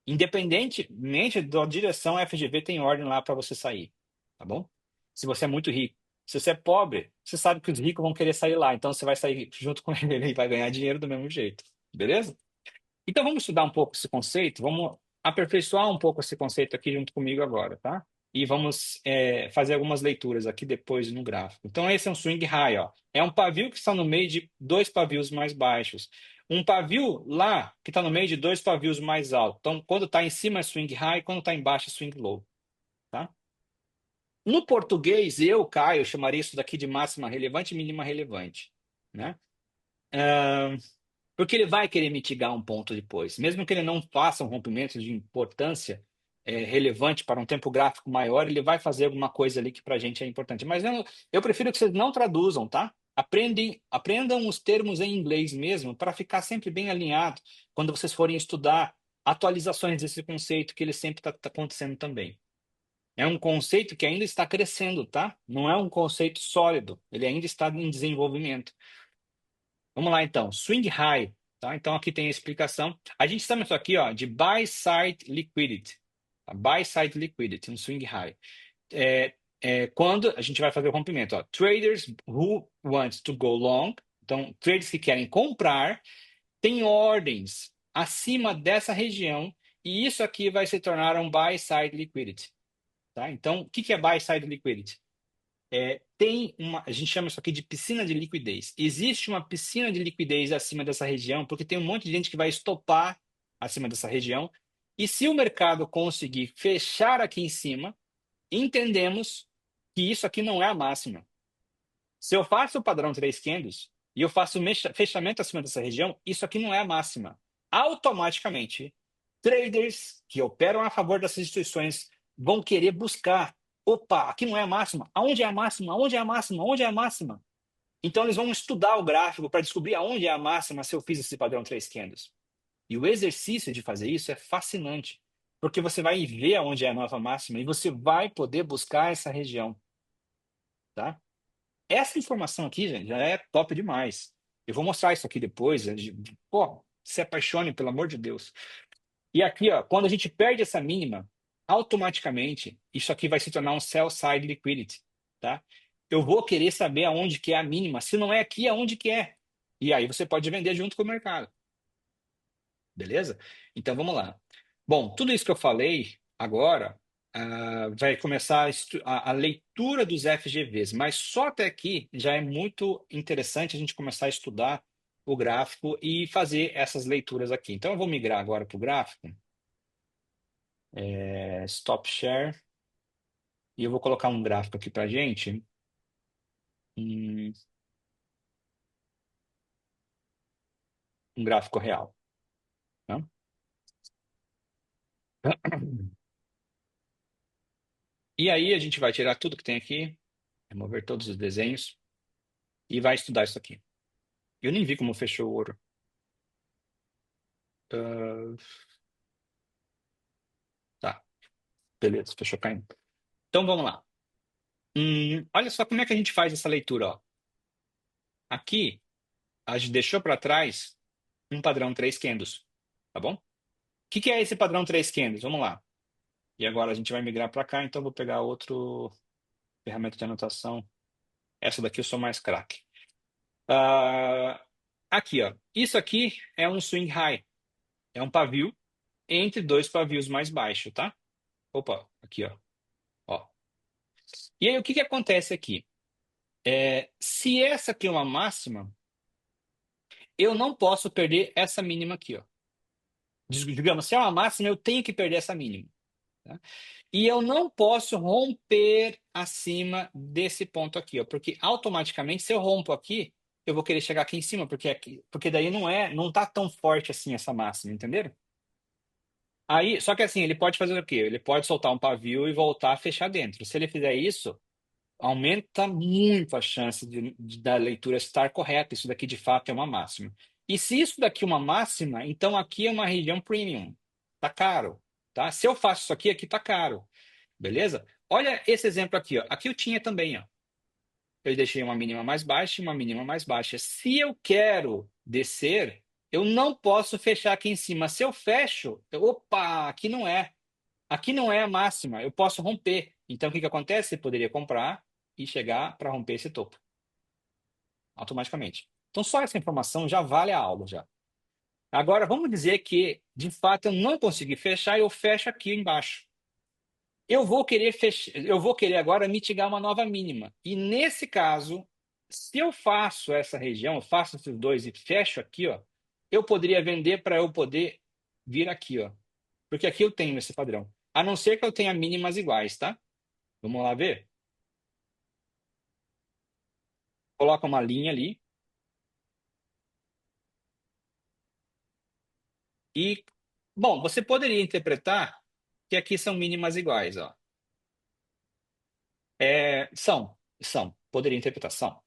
Independentemente da direção, FGV tem ordem lá para você sair, tá bom? Se você é muito rico. Se você é pobre, você sabe que os ricos vão querer sair lá, então você vai sair junto com ele e vai ganhar dinheiro do mesmo jeito, beleza? Então vamos estudar um pouco esse conceito, vamos aperfeiçoar um pouco esse conceito aqui junto comigo agora, tá? E vamos fazer algumas leituras aqui depois no gráfico. Então esse é um swing high, ó. É um pavio que está no meio de dois pavios mais baixos. Um pavio lá que está no meio de dois pavios mais altos. Então quando está em cima é swing high, quando está embaixo é swing low, tá? No português, eu, Caio, chamaria isso daqui de máxima relevante e mínima relevante, né? Porque ele vai querer mitigar um ponto depois. Mesmo que ele não faça um rompimento de importância relevante para um tempo gráfico maior, ele vai fazer alguma coisa ali que para a gente é importante. Mas eu prefiro que vocês não traduzam, tá? Aprendam os termos em inglês mesmo, para ficar sempre bem alinhado quando vocês forem estudar atualizações desse conceito, que ele sempre está acontecendo também. É um conceito que ainda está crescendo, tá? Não é um conceito sólido, ele ainda está em desenvolvimento. Vamos lá, então. Swing high. Tá? Então, aqui tem a explicação. A gente chama isso aqui ó, de buy side liquidity. Tá? Buy side liquidity, um swing high. Quando a gente vai fazer o rompimento. Ó. Traders who want to go long. Então, traders que querem comprar, têm ordens acima dessa região. E isso aqui vai se tornar um buy side liquidity. Tá? Então, o que é buy side liquidity? A gente chama isso aqui de piscina de liquidez. Existe uma piscina de liquidez acima dessa região, porque tem um monte de gente que vai estopar acima dessa região. E se o mercado conseguir fechar aqui em cima, entendemos que isso aqui não é a máxima. Se eu faço o padrão 3 candles e eu faço fechamento acima dessa região, isso aqui não é a máxima. Automaticamente, traders que operam a favor dessas instituições vão querer buscar. Opa, aqui não é a máxima. Aonde é a máxima? Aonde é a máxima? Aonde é a máxima? Então eles vão estudar o gráfico para descobrir aonde é a máxima se eu fiz esse padrão 3 candles. E o exercício de fazer isso é fascinante, porque você vai ver aonde é a nova máxima e você vai poder buscar essa região, tá? Essa informação aqui, gente, já é top demais. Eu vou mostrar isso aqui depois. Pô, se apaixone, pelo amor de Deus. E aqui, ó, quando a gente perde essa mínima, automaticamente, isso aqui vai se tornar um sell side liquidity, tá? Eu vou querer saber aonde que é a mínima. Se não é aqui, aonde que é? E aí você pode vender junto com o mercado. Beleza? Então vamos lá. Bom, tudo isso que eu falei agora vai começar a leitura dos FGVs, mas só até aqui já é muito interessante a gente começar a estudar o gráfico e fazer essas leituras aqui. Então eu vou migrar agora para o gráfico, stop share, e eu vou colocar um gráfico aqui para a gente. um, um gráfico real. Tá? E aí a gente vai tirar tudo que tem aqui, remover todos os desenhos e vai estudar isso aqui. Eu nem vi como fechou o ouro. Ah, tá, beleza, fechou caindo. Então vamos lá. Olha só como é que a gente faz essa leitura. Ó. Aqui, a gente deixou para trás um padrão 3 candles, tá bom? O que é esse padrão 3 candles? Vamos lá. E agora a gente vai migrar para cá, então eu vou pegar outro ferramenta de anotação. Essa daqui eu sou mais craque. Aqui, ó. Isso aqui é um swing high. É um pavio entre dois pavios mais baixos, tá? Opa, aqui, ó. Ó. E aí, o que acontece aqui? Se essa aqui é uma máxima, eu não posso perder essa mínima aqui, ó. Digamos, se é uma máxima, eu tenho que perder essa mínima. Tá? E eu não posso romper acima desse ponto aqui, ó, porque automaticamente, se eu rompo aqui, eu vou querer chegar aqui em cima, porque daí não tá tão forte assim essa máxima, entenderam? Aí, só que assim, ele pode fazer o quê? Ele pode soltar um pavio e voltar a fechar dentro. Se ele fizer isso, aumenta muito a chance da leitura estar correta. Isso daqui de fato é uma máxima. E se isso daqui é uma máxima, então aqui é uma região premium. Tá caro, tá? Se eu faço isso aqui, aqui tá caro. Beleza? Olha esse exemplo aqui, ó. Aqui eu tinha também, ó. Eu deixei uma mínima mais baixa e uma mínima mais baixa. Se eu quero descer, eu não posso fechar aqui em cima. Se eu fecho, opa, aqui não é. Aqui não é a máxima. Eu posso romper. Então, o que que acontece? Você poderia comprar e chegar para romper esse topo automaticamente. Então, só essa informação já vale a aula já. Agora, vamos dizer que, de fato, eu não consegui fechar e eu fecho aqui embaixo. Eu vou querer agora mitigar uma nova mínima. E nesse caso, se eu faço essa região, eu faço esses dois e fecho aqui, ó, eu poderia vender para eu poder vir aqui, ó. Porque aqui eu tenho esse padrão. A não ser que eu tenha mínimas iguais, tá? Vamos lá ver? Coloca uma linha ali e, bom, você poderia interpretar que aqui são mínimas iguais, ó. São. Poderia interpretar, são.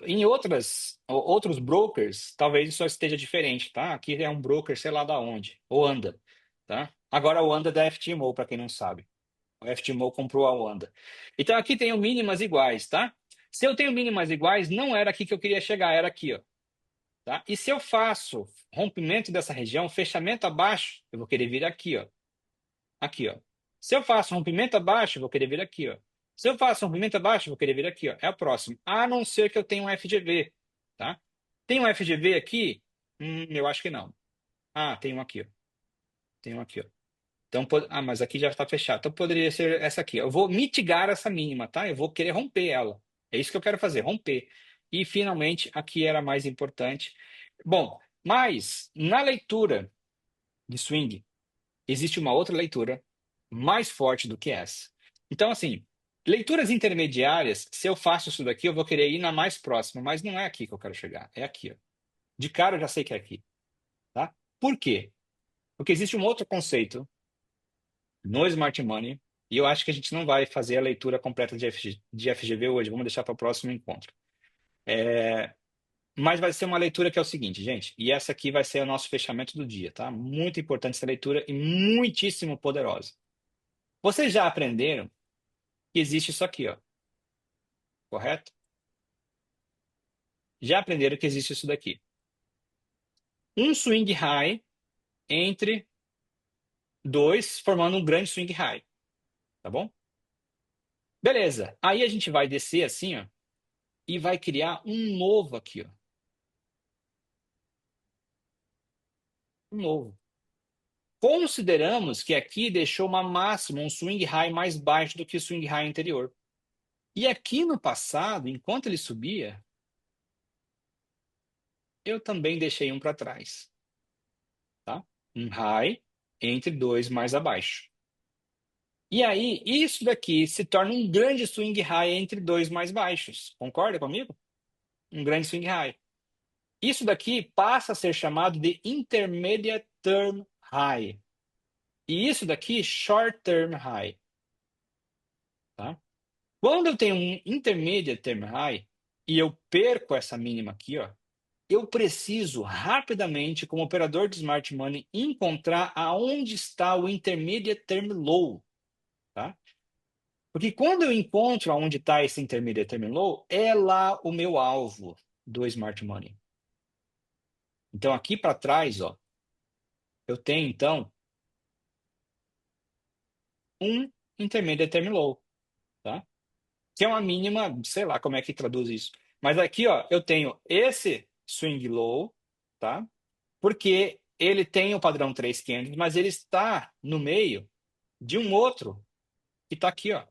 Em outros brokers, talvez isso esteja diferente, tá? Aqui é um broker, sei lá da onde, o Anda, tá? Agora o Anda é da FTMO, para quem não sabe. O FTMO comprou a Wanda. Então aqui tenho mínimas iguais, tá? Se eu tenho mínimas iguais, não era aqui que eu queria chegar, era aqui, ó. Tá? E se eu faço rompimento dessa região, fechamento abaixo, eu vou querer vir aqui, ó. Aqui, ó. Se eu faço rompimento abaixo, eu vou querer vir aqui, ó. Se eu faço rompimento abaixo, eu vou querer vir aqui, ó. É o próximo. A não ser que eu tenha um FGV, tá? Tem um FGV aqui? Eu acho que não. Ah, tem um aqui, ó. Tem um aqui, ó. Então, mas aqui já está fechado. Então poderia ser essa aqui. Eu vou mitigar essa mínima, tá? Eu vou querer romper ela. É isso que eu quero fazer, romper. E finalmente, aqui era mais importante. Bom, mas na leitura de swing, existe uma outra leitura mais forte do que essa. Então, assim, leituras intermediárias, se eu faço isso daqui, eu vou querer ir na mais próxima, mas não é aqui que eu quero chegar. É aqui, ó. De cara eu já sei que é aqui, tá? Por quê? Porque existe um outro conceito no Smart Money, e eu acho que a gente não vai fazer a leitura completa de FGV hoje, vamos deixar para o próximo encontro. Mas vai ser uma leitura que é o seguinte, gente, e essa aqui vai ser o nosso fechamento do dia, tá? Muito importante essa leitura e muitíssimo poderosa. Vocês já aprenderam que existe isso aqui, ó, correto? Já aprenderam que existe isso daqui. Um swing high entre dois, formando um grande swing high, tá bom? Beleza. Aí a gente vai descer assim, ó, e vai criar um novo aqui, ó. Um novo. Consideramos que aqui deixou uma máxima, um swing high mais baixo do que o swing high anterior. E aqui no passado, enquanto ele subia, eu também deixei um para trás, tá? Um high entre dois mais abaixo. E aí, isso daqui se torna um grande swing high entre dois mais baixos. Concorda comigo? Um grande swing high. Isso daqui passa a ser chamado de intermediate term high. E isso daqui, short term high. Tá? Quando eu tenho um intermediate term high e eu perco essa mínima aqui, ó, eu preciso rapidamente, como operador de smart money, encontrar aonde está o intermediate term low. Tá? Porque quando eu encontro aonde está esse intermediate term low, é lá o meu alvo do smart money. Então, aqui para trás, ó, eu tenho, então, um intermediate term low, tá? Que é uma mínima, sei lá como é que traduz isso. Mas aqui, ó, eu tenho esse swing low, tá? Porque ele tem o padrão 3,500, mas ele está no meio de um outro que está aqui, ó.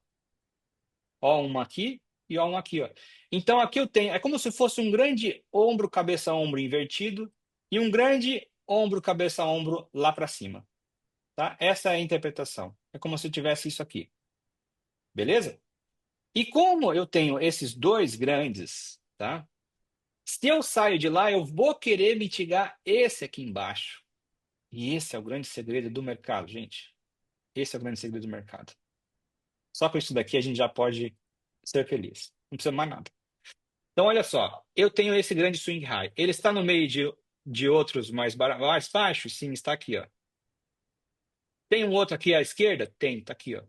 Ó, uma aqui e ó, uma aqui, ó. Então aqui eu tenho, é como se fosse um grande ombro, cabeça, ombro invertido e um grande ombro, cabeça, ombro lá para cima, tá? Essa é a interpretação. É como se eu tivesse isso aqui. Beleza? E como eu tenho esses dois grandes, tá? Se eu saio de lá, eu vou querer mitigar esse aqui embaixo. E esse é o grande segredo do mercado, gente. Esse é o grande segredo do mercado. Só com isso daqui a gente já pode ser feliz. Não precisa mais nada. Então, olha só. Eu tenho esse grande swing high. Ele está no meio de outros mais baixos? Sim, está aqui, ó. Tem um outro aqui à esquerda? Tem, está aqui, ó.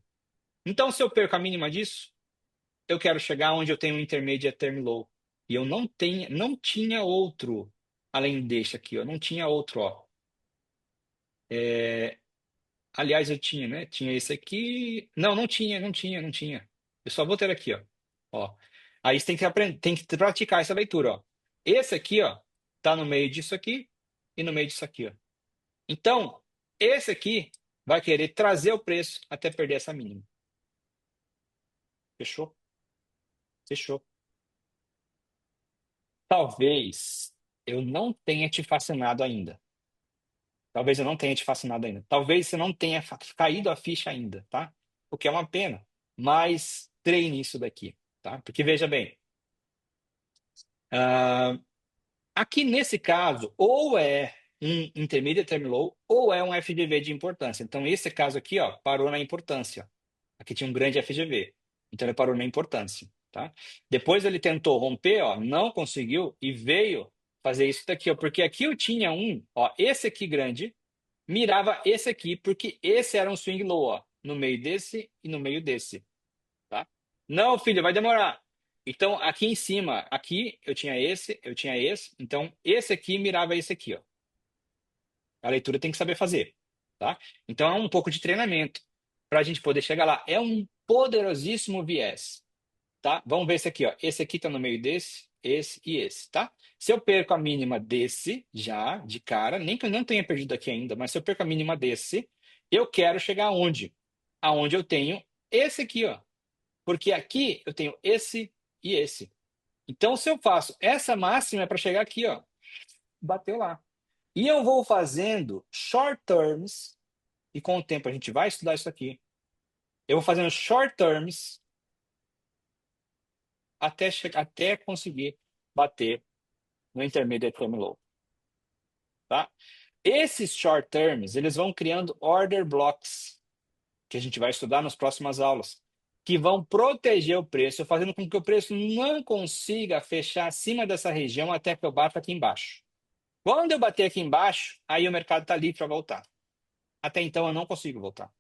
Então, se eu perco a mínima disso, eu quero chegar onde eu tenho um intermediate term low. E eu não tinha outro além deste aqui, ó. Não tinha outro, ó. Aliás, eu tinha, né? Tinha esse aqui. Não, não tinha. Eu só vou ter aqui, ó. Ó. Aí você tem que aprender, tem que praticar essa leitura, ó. Esse aqui, ó, tá no meio disso aqui e no meio disso aqui, ó. Então, esse aqui vai querer trazer o preço até perder essa mínima. Fechou? Fechou. Talvez eu não tenha te fascinado ainda. Talvez eu não tenha te fascinado ainda. Talvez você não tenha caído a ficha ainda, tá? O que é uma pena. Mas treine isso daqui, tá? Porque veja bem, ah, aqui nesse caso, ou é um intermediate term low, ou é um FGV de importância. Então, esse caso aqui, ó, parou na importância. Aqui tinha um grande FGV. Então, ele parou na importância, tá? Depois ele tentou romper, ó, não conseguiu e veio fazer isso daqui, ó, porque aqui eu tinha um, ó, esse aqui grande, mirava esse aqui, porque esse era um swing low, ó, no meio desse e no meio desse, tá? Não, filho, vai demorar. Então, aqui em cima, aqui eu tinha esse, então esse aqui mirava esse aqui, ó. A leitura tem que saber fazer, tá? Então, é um pouco de treinamento para a gente poder chegar lá. É um poderosíssimo viés, tá? Vamos ver esse aqui, ó. Esse aqui tá no meio desse, esse e esse, tá? Se eu perco a mínima desse, já, de cara, nem que eu não tenha perdido aqui ainda, mas se eu perco a mínima desse, eu quero chegar aonde? Aonde eu tenho esse aqui, ó. Porque aqui eu tenho esse e esse. Então, se eu faço essa máxima é para chegar aqui, ó. Bateu lá. E eu vou fazendo short terms, e com o tempo a gente vai estudar isso aqui. Eu vou fazendo short terms até conseguir bater no intermediate term low, tá? Esses short terms, eles vão criando order blocks, que a gente vai estudar nas próximas aulas, que vão proteger o preço, fazendo com que o preço não consiga fechar acima dessa região até que eu bata aqui embaixo. Quando eu bater aqui embaixo, aí o mercado está livre para voltar. Até então eu não consigo voltar.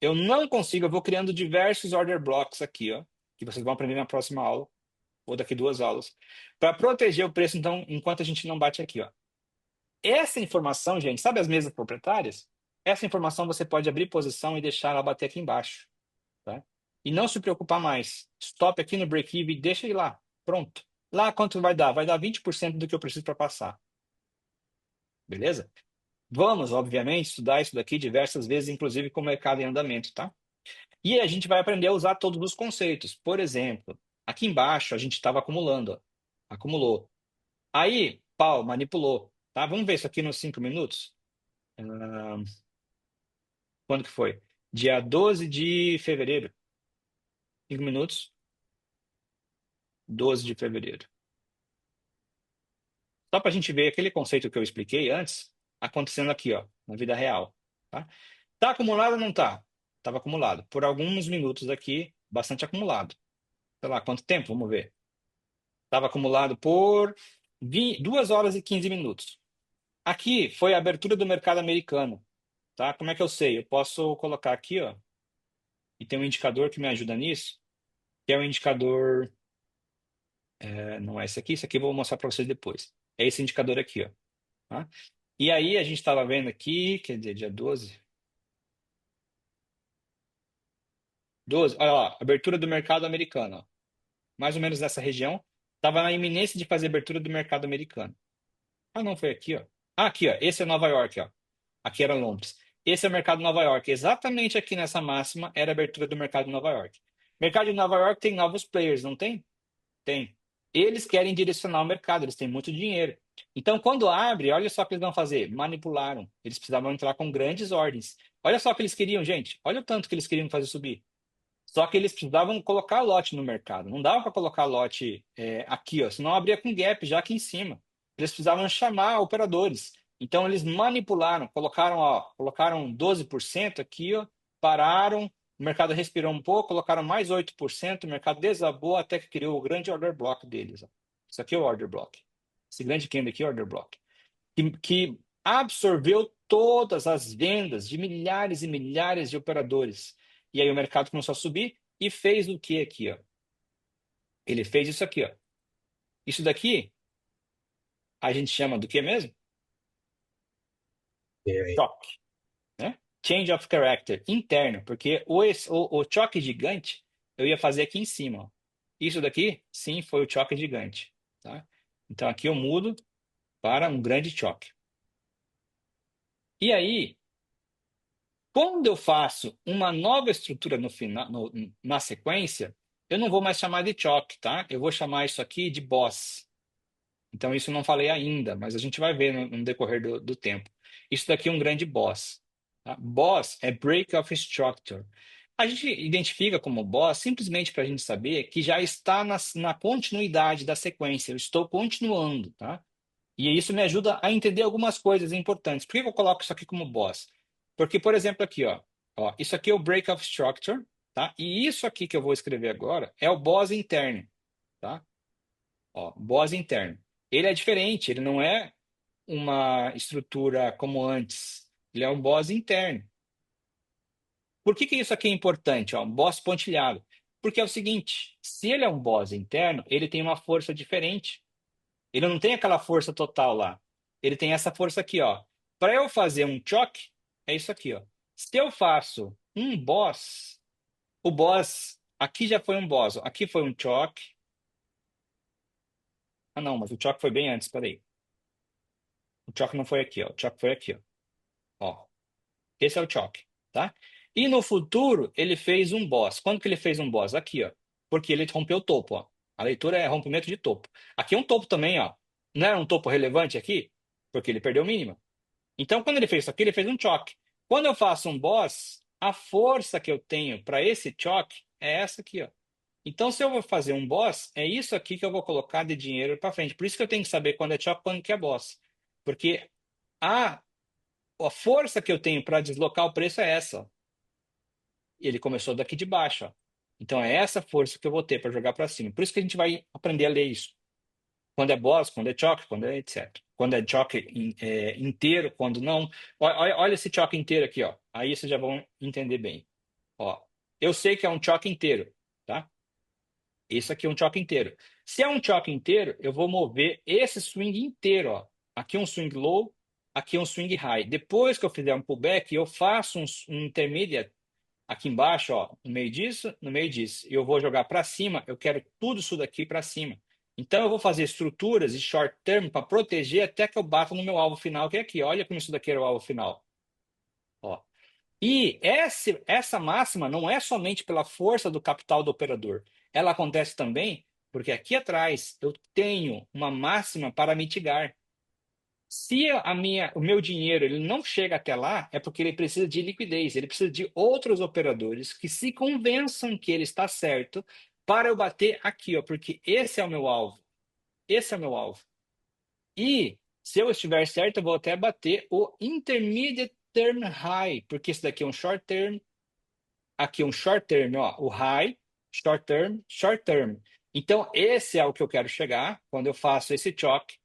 Eu não consigo, eu vou criando diversos order blocks aqui, ó, que vocês vão aprender na próxima aula, ou daqui 2 aulas, para proteger o preço, então, enquanto a gente não bate aqui, ó. Essa informação, gente, sabe as mesas proprietárias? Essa informação você pode abrir posição e deixar ela bater aqui embaixo, tá? E não se preocupar mais. Stop aqui no break-even, deixa ele lá. Pronto. Lá quanto vai dar? Vai dar 20% do que eu preciso para passar. Beleza? Vamos, obviamente, estudar isso daqui diversas vezes, inclusive com o mercado em andamento, tá? E a gente vai aprender a usar todos os conceitos. Por exemplo, aqui embaixo a gente estava acumulando, ó. Acumulou. Aí, pau, manipulou, tá? Vamos ver isso aqui nos 5 minutos? Ah, quando que foi? Dia 12 de fevereiro. 5 minutos, 12 de fevereiro. Só para a gente ver aquele conceito que eu expliquei antes, acontecendo aqui, ó, na vida real. Tá? Tá acumulado ou não tá? Estava acumulado. Por alguns minutos aqui, bastante acumulado. Sei lá, quanto tempo? Vamos ver. Estava acumulado por 2 horas e 15 minutos. Aqui foi a abertura do mercado americano. Tá? Como é que eu sei? Eu posso colocar aqui, ó, e tem um indicador que me ajuda nisso, que é o indicador. Não é esse aqui eu vou mostrar para vocês depois. É esse indicador aqui, ó. tá? E aí a gente estava vendo aqui, quer dizer, dia 12, olha lá, abertura do mercado americano, ó. Mais ou menos nessa região, estava na iminência de fazer abertura do mercado americano. Ah, não, foi aqui, ó. Ah, aqui, ó, esse é Nova York, ó. Aqui era Londres. Esse é o mercado de Nova York. Exatamente aqui nessa máxima era a abertura do mercado de Nova York. Mercado de Nova York tem novos players, não tem? Tem. Eles querem direcionar o mercado, eles têm muito dinheiro. Então, quando abre, olha só o que eles vão fazer. Manipularam. Eles precisavam entrar com grandes ordens. Olha só o que eles queriam, gente. Olha o tanto que eles queriam fazer subir. Só que eles precisavam colocar lote no mercado. Não dava para colocar lote aqui, ó, senão abria com gap já aqui em cima. Eles precisavam chamar operadores. Então eles manipularam, colocaram 12% aqui, ó, pararam, o mercado respirou um pouco, colocaram mais 8%, o mercado desabou até que criou o grande order block deles. Ó. Isso aqui é o order block. Esse grande candle aqui é o order block. Que absorveu todas as vendas de milhares e milhares de operadores. E aí o mercado começou a subir e fez o que aqui, ó? Ele fez isso aqui, ó. Isso daqui a gente chama do que mesmo? É, Choque, né? Change of character interno, porque o choque gigante eu ia fazer aqui em cima, ó. Isso daqui, sim, foi o choque gigante, tá? Então aqui eu mudo para um grande choque. E aí, quando eu faço uma nova estrutura no final, na sequência, eu não vou mais chamar de choque, tá? Eu vou chamar isso aqui de boss. Então, isso eu não falei ainda, mas a gente vai ver no decorrer do tempo. Isso daqui é um grande boss. Tá? Boss é break of structure. A gente identifica como boss simplesmente para a gente saber que já está na continuidade da sequência. Eu estou continuando, tá? E isso me ajuda a entender algumas coisas importantes. Por que eu coloco isso aqui como boss? Porque, por exemplo, aqui, ó, isso aqui é o break of structure, tá? E isso aqui que eu vou escrever agora é o boss interno, tá? Ó, boss interno. Ele é diferente, ele não é uma estrutura como antes. Ele é um boss interno. Por que isso aqui é importante? Ó, um boss pontilhado. Porque é o seguinte, se ele é um boss interno, ele tem uma força diferente. Ele não tem aquela força total lá. Ele tem essa força aqui, ó. Para eu fazer um choque, é isso aqui, ó. Se eu faço um boss, o boss aqui já foi um boss, ó. Aqui foi um choque. Ah, não, mas o choque foi bem antes, peraí. O choque não foi aqui, ó. O choque foi aqui, ó. Ó, esse é o choque, tá? E no futuro, ele fez um boss. Quando que ele fez um boss? Aqui, ó. Porque ele rompeu o topo, ó. A leitura é rompimento de topo. Aqui é um topo também, ó. Não era um topo relevante aqui? Porque ele perdeu o mínimo. Então, quando ele fez isso aqui, ele fez um choque. Quando eu faço um boss, a força que eu tenho para esse choque é essa aqui, ó. Então, se eu vou fazer um boss, é isso aqui que eu vou colocar de dinheiro para frente. Por isso que eu tenho que saber quando é choque e quando que é boss. Porque a, a força que eu tenho para deslocar o preço é essa, ó. E ele começou daqui de baixo, ó. Então, é essa força que eu vou ter para jogar para cima. Por isso que a gente vai aprender a ler isso. Quando é boss, quando é choque, quando é etc. Quando é choque inteiro, quando não. Olha esse choque inteiro aqui, ó. Aí vocês já vão entender bem. Ó, eu sei que é um choque inteiro, tá? Isso aqui é um choque inteiro. Se é um choque inteiro, eu vou mover esse swing inteiro, ó. Aqui um swing low, aqui um swing high. Depois que eu fizer um pullback, eu faço um intermediate aqui embaixo, ó, no meio disso, no meio disso. E eu vou jogar para cima, eu quero tudo isso daqui para cima. Então eu vou fazer estruturas de short term para proteger até que eu bata no meu alvo final, que é aqui. Olha como isso daqui era o alvo final. Ó. E essa máxima não é somente pela força do capital do operador. Ela acontece também porque aqui atrás eu tenho uma máxima para mitigar. Se o meu dinheiro ele não chega até lá, é porque ele precisa de liquidez, ele precisa de outros operadores que se convençam que ele está certo para eu bater aqui, ó, porque esse é o meu alvo. Esse é o meu alvo. E se eu estiver certo, eu vou até bater o intermediate term high, porque esse daqui é um short term, aqui é um short term, ó, o high, short term, short term. Então, esse é o que eu quero chegar quando eu faço esse choque.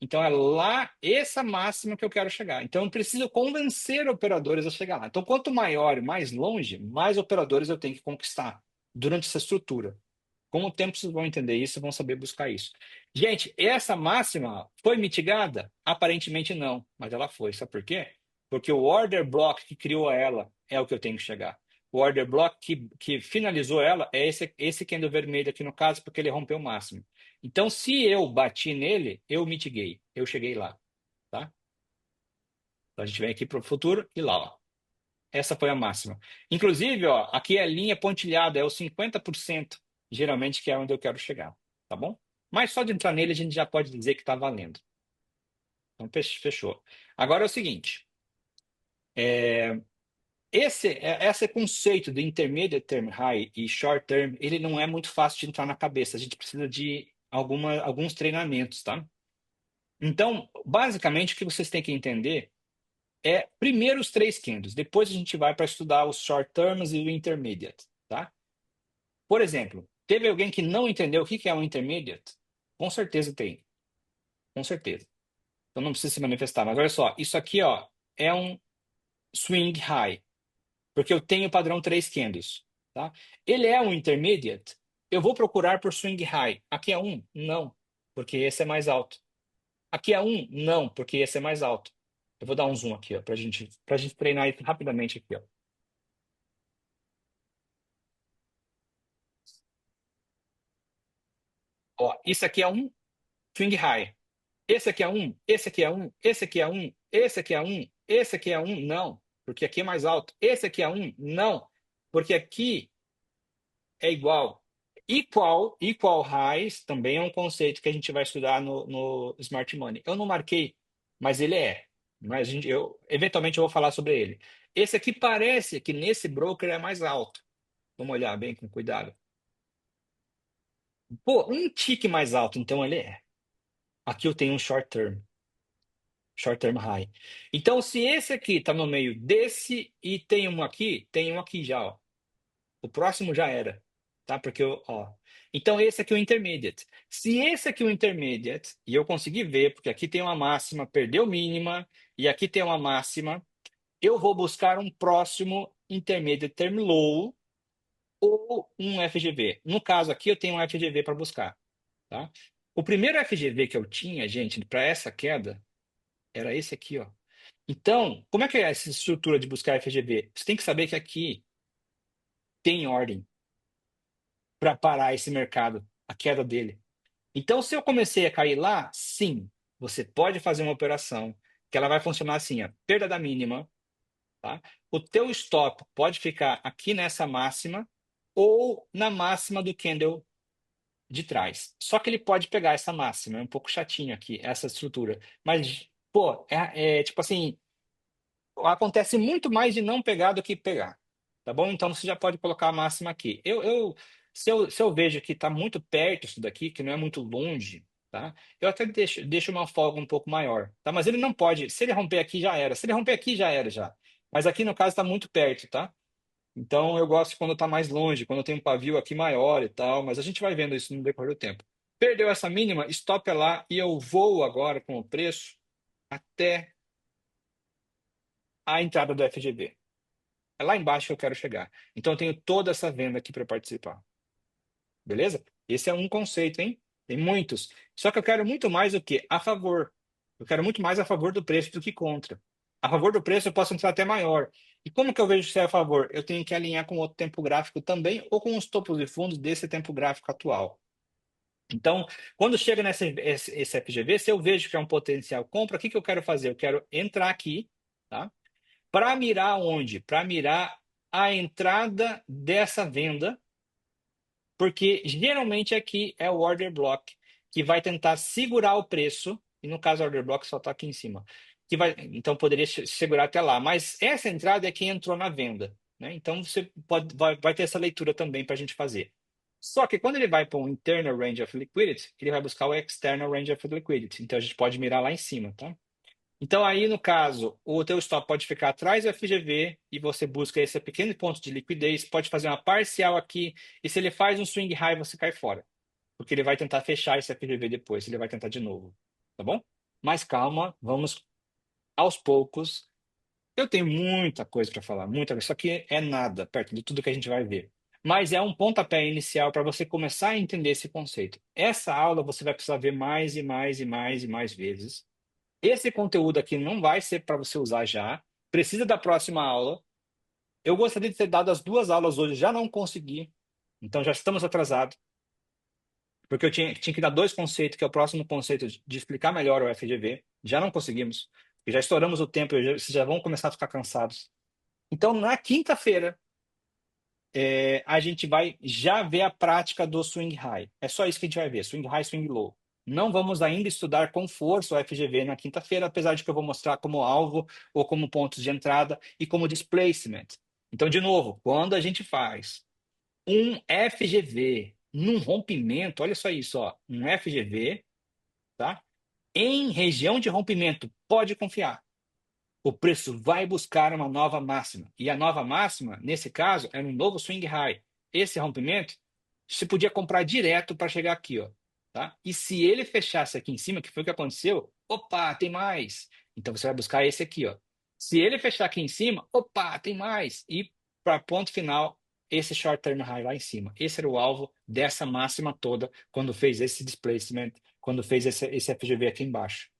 Então, é lá essa máxima que eu quero chegar. Então, eu preciso convencer operadores a chegar lá. Então, quanto maior e mais longe, mais operadores eu tenho que conquistar durante essa estrutura. Com o tempo vocês vão entender isso e vão saber buscar isso. Gente, essa máxima foi mitigada? Aparentemente não, mas ela foi. Sabe por quê? Porque o order block que criou ela é o que eu tenho que chegar. O order block que finalizou ela é esse candle vermelho aqui no caso, porque ele rompeu o máximo. Então, se eu bati nele, eu mitiguei, eu cheguei lá, tá? Então, a gente vem aqui para o futuro e lá, ó. Essa foi a máxima. Inclusive, ó, aqui é linha pontilhada, é os 50%, geralmente, que é onde eu quero chegar, tá bom? Mas só de entrar nele, a gente já pode dizer que está valendo. Então, fechou. Agora é o seguinte, esse conceito de intermediate term high e short term, ele não é muito fácil de entrar na cabeça. A gente precisa de alguns treinamentos, tá? Então, basicamente, o que vocês têm que entender é primeiro os três candles, depois a gente vai para estudar os short terms e o intermediate, tá? Por exemplo, teve alguém que não entendeu o que é um intermediate? Com certeza tem, com certeza. Então não precisa se manifestar, mas olha só, isso aqui, ó, é um swing high, porque eu tenho o padrão três candles, tá? Ele é um intermediate, eu vou procurar por swing high. Aqui é um? Não, porque esse é mais alto. Aqui é um? Não, porque esse é mais alto. Eu vou dar um zoom aqui, ó, pra gente treinar isso rapidamente aqui, ó. Ó, isso aqui é um swing high. Esse aqui é um, esse aqui é um, esse aqui é um, esse aqui é um, esse aqui é um, não, porque aqui é mais alto. Esse aqui é um, não, porque aqui é igual. Equal highs também é um conceito que a gente vai estudar no Smart Money. Eu não marquei, mas ele é. Mas eventualmente eu vou falar sobre ele. Esse aqui parece que nesse broker é mais alto. Vamos olhar bem com cuidado. Pô, um tique mais alto, então ele é. Aqui eu tenho um short term high. Então, se esse aqui está no meio desse e tem um aqui já, ó. O próximo já era, tá? Porque, ó. Então, esse aqui é o intermediate. Se esse aqui é o intermediate, e eu conseguir ver, porque aqui tem uma máxima, perdeu mínima, e aqui tem uma máxima, eu vou buscar um próximo intermediate term low ou um FGV. No caso aqui, eu tenho um FGV para buscar, tá? O primeiro FGV que eu tinha, gente, para essa queda, era esse aqui, ó. Então, como é que é essa estrutura de buscar FGV? Você tem que saber que aqui tem ordem para parar esse mercado, a queda dele. Então, se eu comecei a cair lá, sim, você pode fazer uma operação que ela vai funcionar assim, ó, perda da mínima, tá? O teu stop pode ficar aqui nessa máxima ou na máxima do candle de trás. Só que ele pode pegar essa máxima, é um pouco chatinho aqui, essa estrutura. Mas, pô, é tipo assim, acontece muito mais de não pegar do que pegar, tá bom? Então você já pode colocar a máxima aqui. Se eu vejo que está muito perto isso daqui, que não é muito longe, tá? Eu até deixo uma folga um pouco maior, tá? Mas ele não pode, se ele romper aqui já era, se ele romper aqui já era já. Mas aqui no caso está muito perto, tá? Então eu gosto quando está mais longe, quando tem um pavio aqui maior e tal, mas a gente vai vendo isso no decorrer do tempo. Perdeu essa mínima, stop é lá e eu vou agora com o preço até a entrada do FGV. É lá embaixo que eu quero chegar. Então eu tenho toda essa venda aqui para participar. Beleza? Esse é um conceito, hein? Tem muitos. Só que eu quero muito mais o quê? A favor. Eu quero muito mais a favor do preço do que contra. A favor do preço eu posso entrar até maior. E como que eu vejo se é a favor? Eu tenho que alinhar com outro tempo gráfico também ou com os topos e fundos desse tempo gráfico atual. Então, quando chega esse FGV, se eu vejo que é um potencial compra, o que que eu quero fazer? Eu quero entrar aqui, tá? Para mirar onde? Para mirar a entrada dessa venda, porque geralmente aqui é o order block, que vai tentar segurar o preço, e no caso o order block só está aqui em cima, então poderia segurar até lá, mas essa entrada é quem entrou na venda, né? Então você vai ter essa leitura também para a gente fazer. Só que quando ele vai para um internal range of liquidity, ele vai buscar o external range of liquidity, então a gente pode mirar lá em cima, tá? Então, aí, no caso, o teu stop pode ficar atrás do FGV e você busca esse pequeno ponto de liquidez, pode fazer uma parcial aqui, e se ele faz um swing high, você cai fora. Porque ele vai tentar fechar esse FGV depois, ele vai tentar de novo. Tá bom? Mas calma, vamos aos poucos. Eu tenho muita coisa para falar, muita coisa. Isso aqui é nada, perto de tudo que a gente vai ver. mas é um pontapé inicial para você começar a entender esse conceito. Essa aula você vai precisar ver mais e mais e mais e mais vezes. Esse conteúdo aqui não vai ser para você usar já. Precisa da próxima aula. Eu gostaria de ter dado as duas aulas hoje, já não consegui. Então já estamos atrasados. Porque eu tinha que dar dois conceitos, que é o próximo conceito de explicar melhor o FGV. Já não conseguimos. Já estouramos o tempo, vocês já vão começar a ficar cansados. Então, na quinta-feira, a gente vai já ver a prática do swing high. É só isso que a gente vai ver, swing high, swing low. Não vamos ainda estudar com força o FGV na quinta-feira, apesar de que eu vou mostrar como alvo ou como pontos de entrada e como displacement. Então, de novo, quando a gente faz um FGV num rompimento, olha só isso, ó, um FGV, tá? Em região de rompimento, pode confiar. O preço vai buscar uma nova máxima. E a nova máxima, nesse caso, era um novo swing high. Esse rompimento, você podia comprar direto para chegar aqui, ó, tá? E se ele fechasse aqui em cima, que foi o que aconteceu, opa, tem mais. Então você vai buscar esse aqui, ó. Se ele fechar aqui em cima, opa, tem mais. E para ponto final, esse short term high lá em cima. Esse era o alvo dessa máxima toda quando fez esse displacement, quando fez esse FGV aqui embaixo.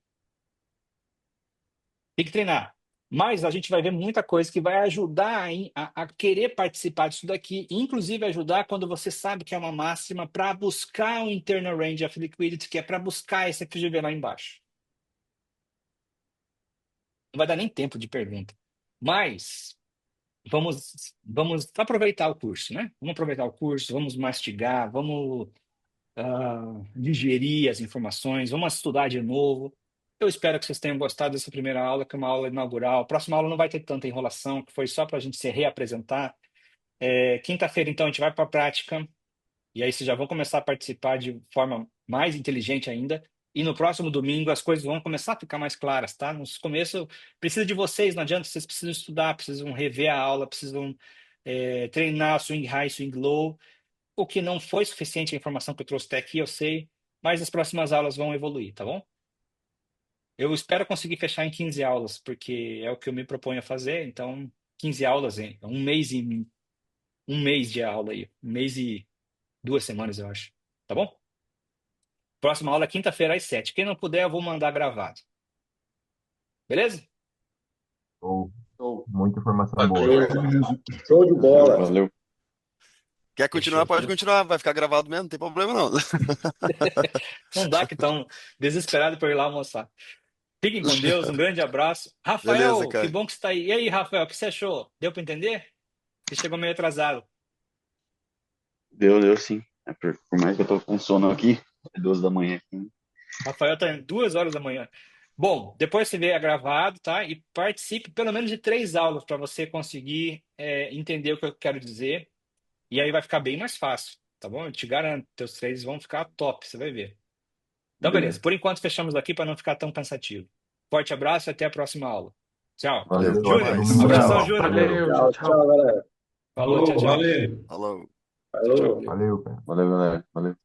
Tem que treinar. Mas a gente vai ver muita coisa que vai ajudar a querer participar disso daqui, inclusive ajudar quando você sabe que é uma máxima para buscar o internal range of liquidity, que é para buscar esse FGV lá embaixo. Não vai dar nem tempo de pergunta. Mas vamos aproveitar o curso, né? Vamos aproveitar o curso, vamos mastigar, vamos digerir as informações, vamos estudar de novo. Eu espero que vocês tenham gostado dessa primeira aula, que é uma aula inaugural. A próxima aula não vai ter tanta enrolação, que foi só para a gente se reapresentar. Quinta-feira, então, a gente vai para a prática, e aí vocês já vão começar a participar de forma mais inteligente ainda. E no próximo domingo as coisas vão começar a ficar mais claras, tá? No começo, precisa de vocês, não adianta, vocês precisam estudar, precisam rever a aula, precisam treinar swing high, swing low. O que não foi suficiente a informação que eu trouxe até aqui, eu sei, mas as próximas aulas vão evoluir, tá bom? Eu espero conseguir fechar em 15 aulas, porque é o que eu me proponho a fazer, então 15 aulas em um mês de aula aí, um mês e 2 semanas, eu acho. Tá bom? Próxima aula é quinta-feira às 7. Quem não puder, eu vou mandar gravado. Beleza? Ou Show. muita informação boa. Beleza. Show de bola. Valeu. Quer continuar? Pode Fechou. continuar, vai ficar gravado mesmo, não tem problema não. Não dá que estão desesperados por ir lá almoçar. Fiquem com Deus, um grande abraço. Beleza, Rafael, que cara. bom que você está aí. E aí, Rafael, o que você achou? Deu para entender? Você chegou meio atrasado. Deu sim. Por mais que eu tô com sono aqui, é 2 da manhã aqui. Rafael está em 2 horas da manhã. Bom, depois você vê gravado, tá? E participe pelo menos de 3 aulas para você conseguir entender o que eu quero dizer. E aí vai ficar bem mais fácil, tá bom? Eu te garanto, teus trades vão ficar top, você vai ver. Então, beleza. Por enquanto, fechamos aqui para não ficar tão cansativo. Forte abraço e até a próxima aula. Tchau. Valeu, Até Júnior, mais. domingo, abração, pessoal. Júnior. Valeu, Tchau, tchau, galera. Falou, tchau, tchau. Valeu. Falou. Tchau, tchau. Falou. Valeu, cara. Valeu, galera. Valeu.